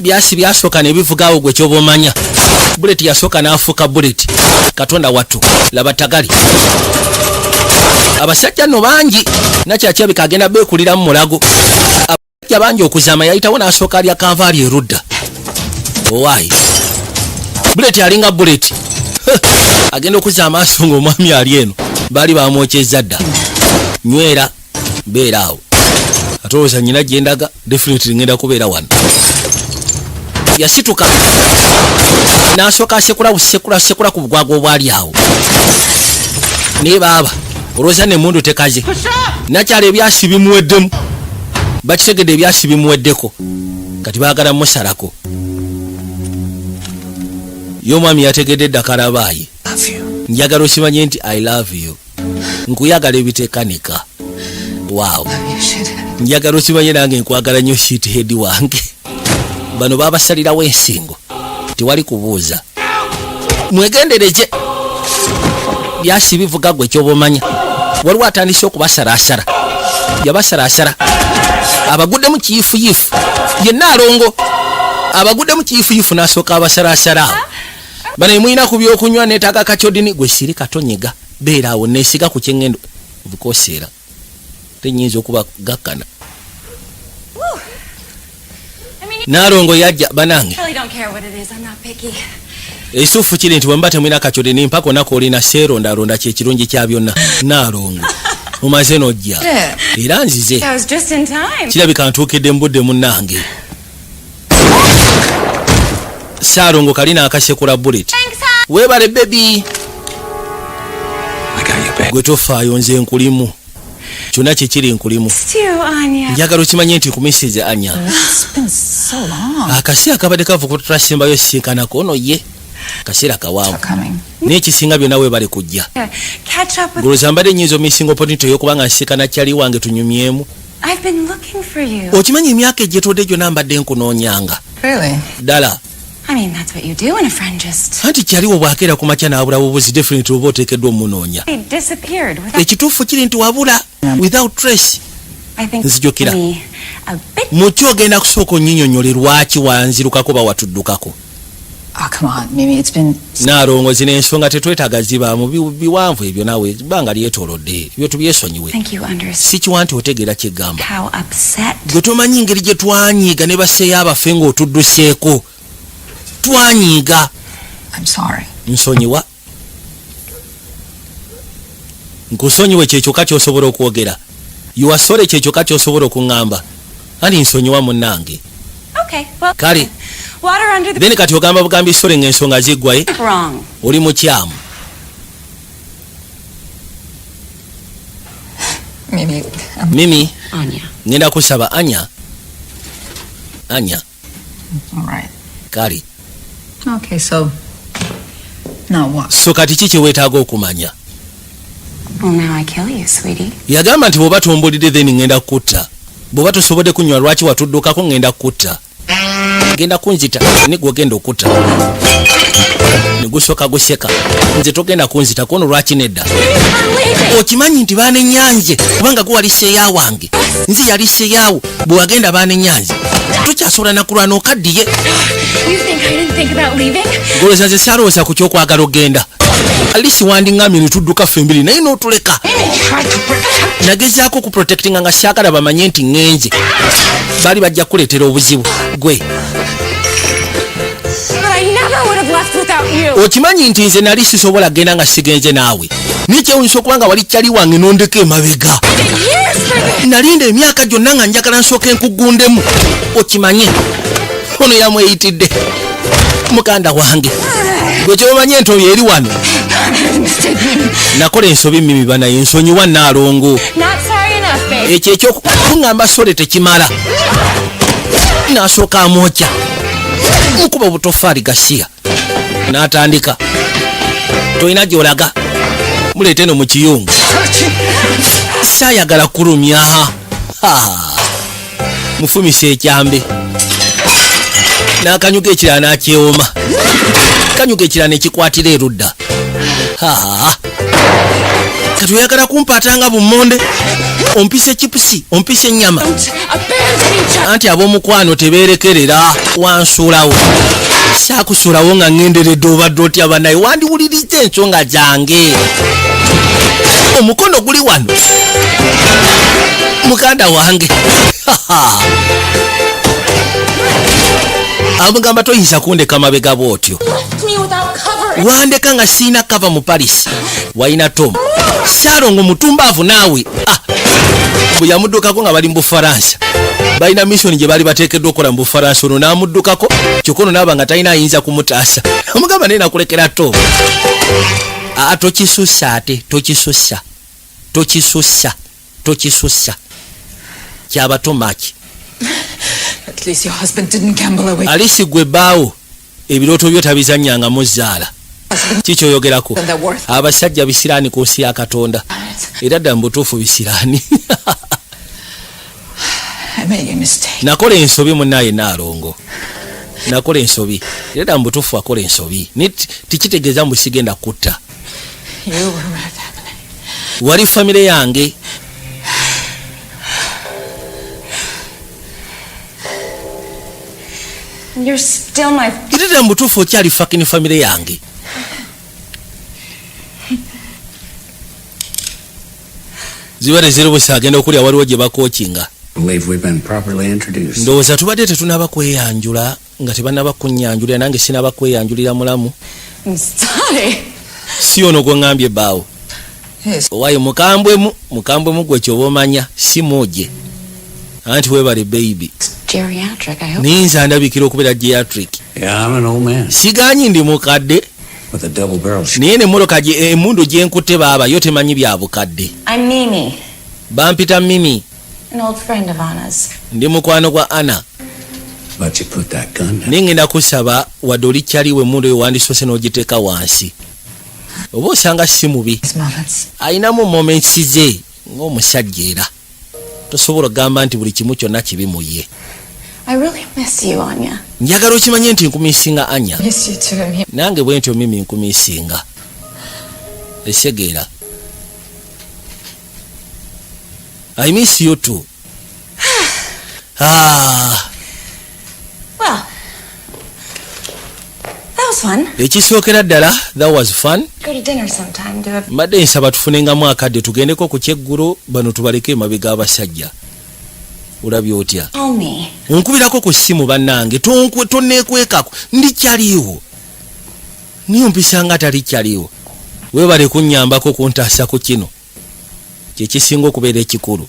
Byasi byasooka ne bivugaawo gwe kyoba omanya. Bullet yasooka n'afuuka bullet. Katonda wattu laba tagali. Abasajja nno bangi nakyakirabika agenda beekulira mu mulago. Abasajja bangi okuzama yayitawo n'asooka alya kanvaali erudda. Owaayi. Bullet alinga bullet. Agenda okuza amaaso ng'omwami ali eno. Baali bamwokyezza dda. Nywera beera awo. Atolooza nnyina gye ndaga definitely ngenda kubeera wano. Yasituka n'asooka asekula ku bugwagwa obwali awo. Naye baaba olowooza n'emmundu tekaze. Nakyala ebyasi bimuweddemu. Bakitegedde ebyasi bimuweddeko. Kati baagala musalako. Y'omwami yategedde eddakala baaye. Njagala okimanye nti I love you. Nkuyagala ebiteekanika. Wow. Njagala okimanye nange nkwagala nnyo shithead wange. Bano babasalirawo ensingo. Tewali kubuuza. Mwegendereze. Byasi bivuga gwe kyoba omanya. Waliwo atandise okubasalaasala. yabasalaasala abagudde mu kiyifuyifu ye Naalongo abagudde mu kiyifuyifu n'asooka abasalaasala bano mwina ku byokunywa neetaaga kacyodini gwe siri katonyiga beera awo neesiga ku kyengendo obikoseera tenyinza okuba gakkana Naalongo yajja banange ekituufu kiri nti bwemba temwina kacyodini mpaka onako olina seerondalonda kyekirungi kya byonna Naalongo mumaze nojja era nzize kirabika ntuukidde mu budde munnange Saalongo kalina akasekula bullet weebale bebi gwe tofaayo nze nkulimu kyonna kikiri nkulimu njagala okimanye nti nkumisize Anya akaseera kabadde kava kutulasembayo sinkanako ono ye kaseera kawanvu n'ekisinga byonna weebale kujja goloza mbadde nyinza omisinga opportunity ey'okubanga nsikana kyali wange tunyumyemu okimanyi emyaka egyetodde gyonna mbadde nkunoonyanga ddala anti kyaliwo bwakeera ku makya n'abula bubuzi definitely oba oteekeddwa omunoonya ekituufu kiri nti wabula without trace nzijukira muki ogenda kusooka onnyinyonnyole lwaki wanzirukako ba watuddukako Naalongo zino ensonga tetwetaaga zibaamu biwanvu ebyo naawe bbanga lyetoolodde byo tubyesonyiwe sikiwa nti otegeera kyegamba gwe tomanyi engeri gye twanyiiga ne basseeyo abaffe ng'otudduseeko twanyiiga nsonyiwa nkusonyiwe kyekyokka ky'osobola okwogera yuwasole kyekyokka ky'osobola okuŋŋamba ani nsonyiwa munnange kale then kati ogamba bugambi sole ng'ensonga ziggwaye oli mukyamu Mimi ngenda kusaba Anya kale so now what? So kati kiki weetaaga okumanya? Yagamba nti bw'oba tumbulidde then ngenda kutta. Bw'oba tosobodde kunywa lwaki watuddukako ngenda kutta. Ngenda kunzita nigwe ogenda okutta. Nigusoka guseka. Nze togenda kunzita kono lwaki nedda. Okimanyi nti baane nyanje kubanga gwe wali seeya wange. Nzi yali seeyawo bwe wagenda baane nyanje. Tukyasobola nakulwana okaddiye. Goloza nze saalowooza ku kyokwagala ogenda. Alisi wandingamye netudduka ffe mbiri naye n'otuleka. Nagezaako ku protectinga nga saagala bamanye nti ŋŋenze. Baali bajja kuleetera obuzibu gwe. Okimanyi nti nze nali sisobola genda nga sigenze naawe. Nikyewunyisa okuba nga wali kyali wange n'ondeka emabega. Nalinda emyaka gyonna nga njagala nsooka enkugundemu. Okimanye ono yamweyitidde mukanda wange. Gwe kyomanye nti oyo eri wano. Nakola ensobi mimi bana ensonyiwa Naalongo. Ekyo ekyokuŋŋamba sole tekimala. N'asooka amwokya. Mukuba obutofaali gasiya. N'atandika. Toyina gy'olaga. Muleete no mu kiyungu. Saayagala kulumya. Mufumise ekyambe. N'akanyuga ekirala n'akyewoma. Kanyuga ekirala nekikwatira erudda. Kati oyagala kumpaatanga bummonde. Ompise chipusi, ompise ennyama. Anti ab'omukwano tebeerekerera wansuulawo. Saakusuulawo nga ŋŋenderedde obadde otya banaye wandiwulirizza ensonga zange. Omukono guli wano. Mukanda wange. Amugamba toyinza kundeka mabega bw'otyo. Wandeka nga siina kava mu Paris. Wayina Tom. Saalongo mutumbaavu naawe. Bwe yamuddukako nga bali mu Bufaransa. Balina mission gye baali bateekeddwa okukola mu Bufaransa. Ono n'amuddukako kyokono naaba nga talina ayinza kumutaasa. Amugamba naye nakulekera Tom. Tokisussa ate. Tokisussa. Kyaba tomaki. At least your husband didn't gamble away. Alisi gwe baawo ebirooto byo tabizannyanga mu zzaala. Kikyoyogerako abasajja bisiraani ku nsi ya Katonda. Era ddala mu butuufu bisiraani. Nakola ensobi munnaye Naalongo. Nakola ensobi. Era ddala mu butuufu akola ensobi. Tikitegeeza mbu sigenda kutta. Wali famire yange. You're still my... Kitete mbutufu okyali fucking family yange. Ziwere zero busa agenda okulya waliwo gye bakookinga. Believe we've been properly introduced. Ndowooza tubadde tetunaba kweyanjula nga tebanaba kunnyanjulira nange sinaba kweyanjulira mulamu. I'm sorry. Si ono gwe ngambye baawo. Yes. Owaye mukambwemu gwe kyoba omanya si muje. Anti webale baby. Geriatric, I hope. Ninza ndabikira okubeera geriatric. Yeah, I'm an old man Siganyi ndi mukadde. with a double barrel shotgun. Naye n'emmotoka emmundu gye nkutte baaba yo temanyi bya bukadde. I'm Mimi, Bampita Mimi. an old friend of Anna's. Ndi mukwano gwa Anna. But you put that gun down. Ningenda kusaba wadde olikyaliwo emmundu eyo wandisoose n'ogiteeka wansi. Oba osanga si mubi. These moments. Ayinamu moments ze ng'omusajja era. Tosobola okugamba nti buli kimu kyonna kibi mu ye. I really miss you, Anya. Njagala okimanye nti nkumisinga Anya. Yes, you too. I'm here. Nange bwe ntyo Mimi nkumisinga. Esegeera. I miss you too. Well, that was fun. Ekisookera ddala, that was fun. Go to dinner sometime, do a... Mbadde nsaba tufunengamu akadde tugendeko ku kyeggulo bano tubaleke emabega abasajja. Olabye otya? Call me. Onkubirako ku ssimu bannange tonneekwekako ndikyaliwo. Niyo mpisanga talikyaliwo. Weebale kunnyambako kuntaasa ku kino. Kye kisinga okubeera ekikulu.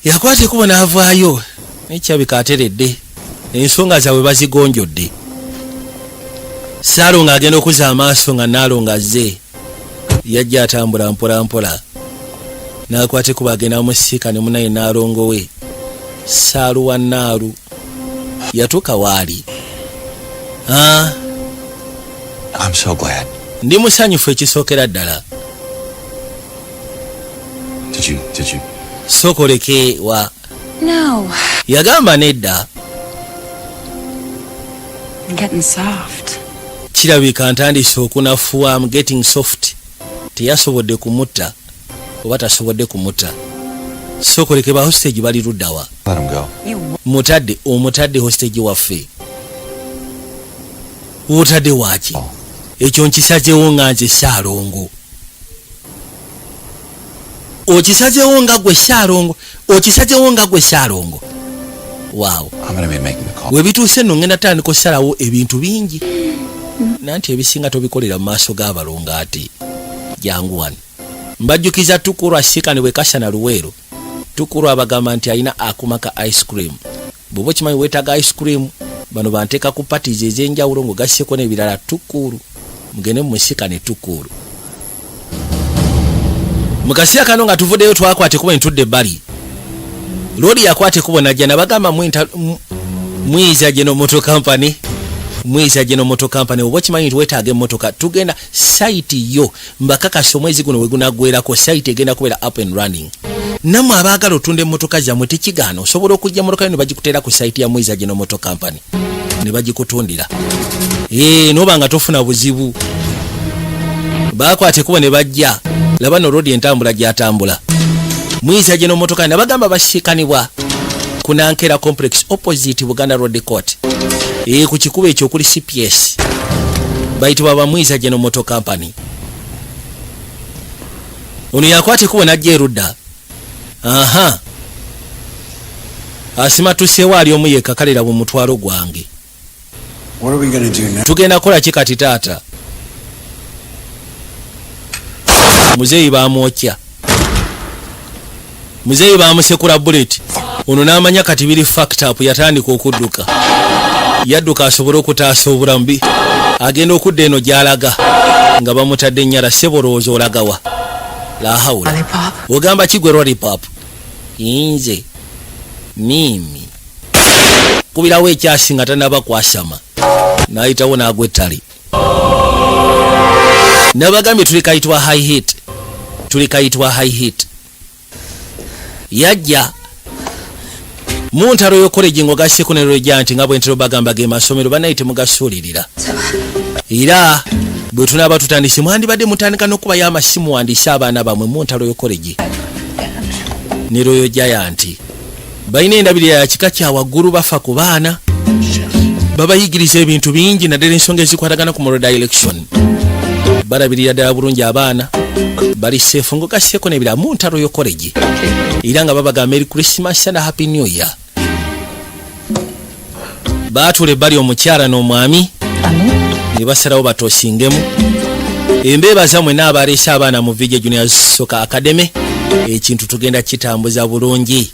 Yakwate kubo n'avaayo. Nekyabika ateredde. Ensonga zaabwe bazigonjodde. Saalonga agenda okuza amaaso nga Naalonga azze. Yajja atambula mpola mpola. N'akwate kuba agenda amusika ne munaye Naalongo we. Saalu wa Naalu. Yatuuka waali. I'm so glad. Ndi musanyufu ekisookera ddala. Did you? Sokoleke wa. No. Yagamba nedda. I'm getting soft. Kirabika ntandise okunafuwa. I'm getting soft. Teyasobodde kumutta. Oba tasobodde kumutta. Sokoleke ba hostage bali luddawa. Let him go. Omutadde hostage waffe. Otadde waki? Ekyo nkisazeewo nga nze Saalongo. Okisazeewo nga gwe Saalongo. Wow. I'm gonna be making the call. Webituuse nno ngenda tandika okusalawo ebintu bingi. Nanti ebisinga tobikolera mu maaso g'abalongo ate. Jangu wano. Mbajjukiza Tukuru asika ne Wekasana Luweero. Tukuru abagamba nti alina akumaka ice cream. Bw'oba kimanyi weetaaga ice cream, bano banteeka ku parties ez'enjawulo ng'ogasseko n'ebirala Tukuru. Mugende musika ne Tukuru. Mukasiya kano nga tuvuddeyo twakwate kuba ntudde ebbali. Lodi yakwate kubo najja nabagamba Mwiza General Motor Company. Mwiza General Motor Company oba kimanyi nti weetaaga emmotoka tugenda site yo mbakakasa omwezi guno wegunagwerako site egenda kubeera up and running. Namwe abaagala otunda emmotoka zammwe tekigaana osobola okujja emmotoka yo ne bagikuteera ku site ya Mwiza General Motor Company ne bagikutundira. Noba nga tofuna buzibu. Bakwate kubo ne bajja laba no road entambula gyatambula. Mwiza General Motor Company nabagamba basikanibwa ku Nankera Complex opposite Buganda Road Court. Ku kikubo ekyo kuli CPS. Bayitibwa ba Mwiza General Motor Company. Ono yakwate kubo najja erudda. Asima tuseewo ali omu yekakalira mu mutwalo gwange. What are we gonna do now? Tugenda kola ki kati taata? Muzeeyi bamwokya. Muzeeyi bamusekula bullet. Ono n'amanya kati biri fact up yatandika okudduka. Yadduka asobola okutaasa obulamu. Agenda okudda eno gy'alaga nga bamutadde ennyala seboroozo olagawa. La hawula. Lollipop. Ogamba kigwe lollipop. Inze. Mimi. Kubirawo ekyasi nga tanaba kwasama. N'ayitawo n'agwa ettali. Nabagambye tulikayitwa high hit. Yajja muntalo yo college ngo gasseko ne rojanti nga bwentero bagamba ge masomero banayite mugasuulirira. Era bwe tunaba tutandise mwandibadde mutandika n'okuba y'amasimu wandise abaana bamwe muntalo yo college. Ne royo giant. Bayina endabirira ya kika kya waggulu bafa ku baana. babayigiriza ebintu bingi naddala ensonga ezikwatagana ku moral election. Balabirira ddala bulungi abaana bali seefu ng'ogaseeko n'ebirala mu ntalo y'okolegi era nga babaga Merry Christmas and Happy New Year. Baatula ebbali omukyala n'omwami ne basalawo batoosingemu. Embeebaza mwenna abaleese abaana mu Vijay Junior Soccer Academy, ekintu tugenda kitambuza bulungi.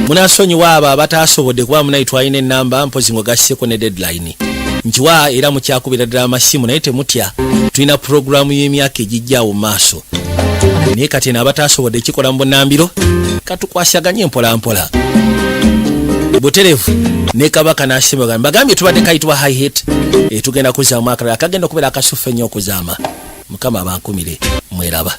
Munaasonyiwa abo abataasobodde kuba munayitwa alina ennamba mpozi ng'ogasseeko ne deadline. Nkiwa era mukyakubira ddala amasimu naye temutya, tulina pulogulaamu y'emyaka egijjaawo maaso. Naye kati eno abataasobodde kikola mu bunnambiro katukwasaganye mpola mpola. Buterevu ne Kabaka n'asiima bagambye tubadde kayitibwa high hit tugenda kuzaamu akalala akagenda okubeera akasuffe ennyo okuzaama. Mukama abankumire mweraba.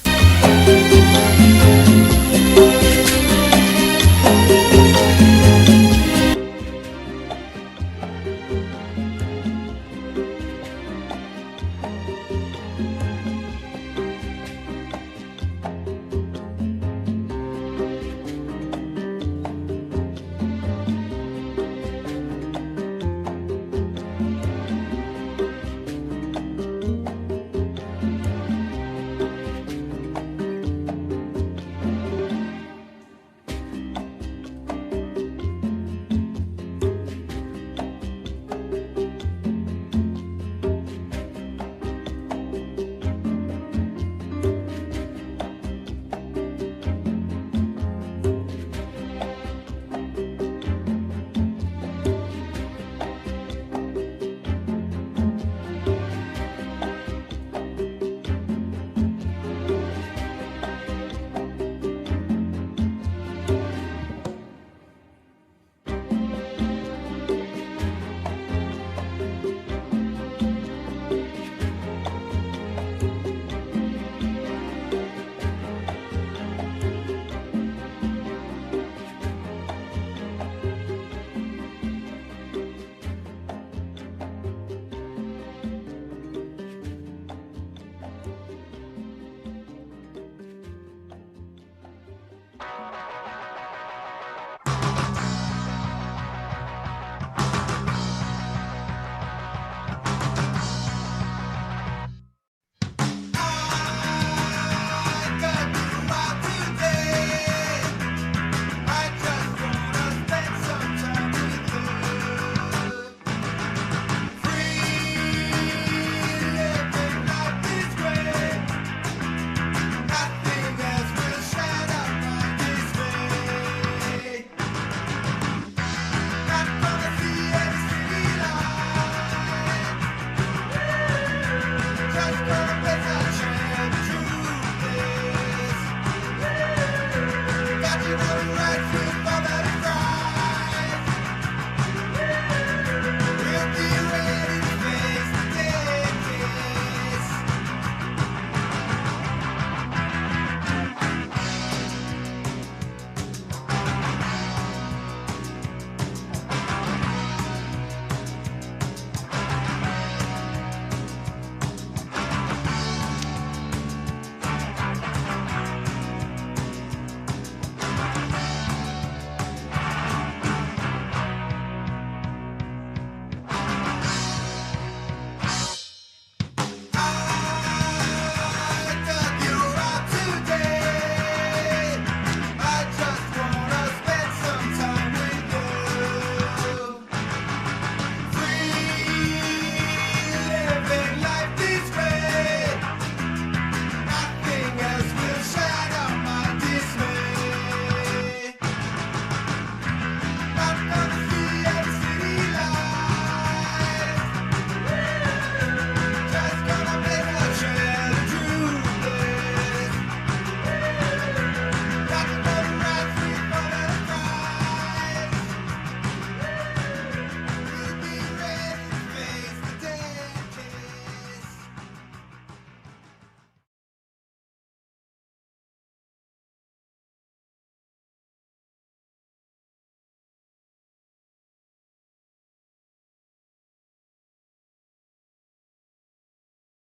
Just gonna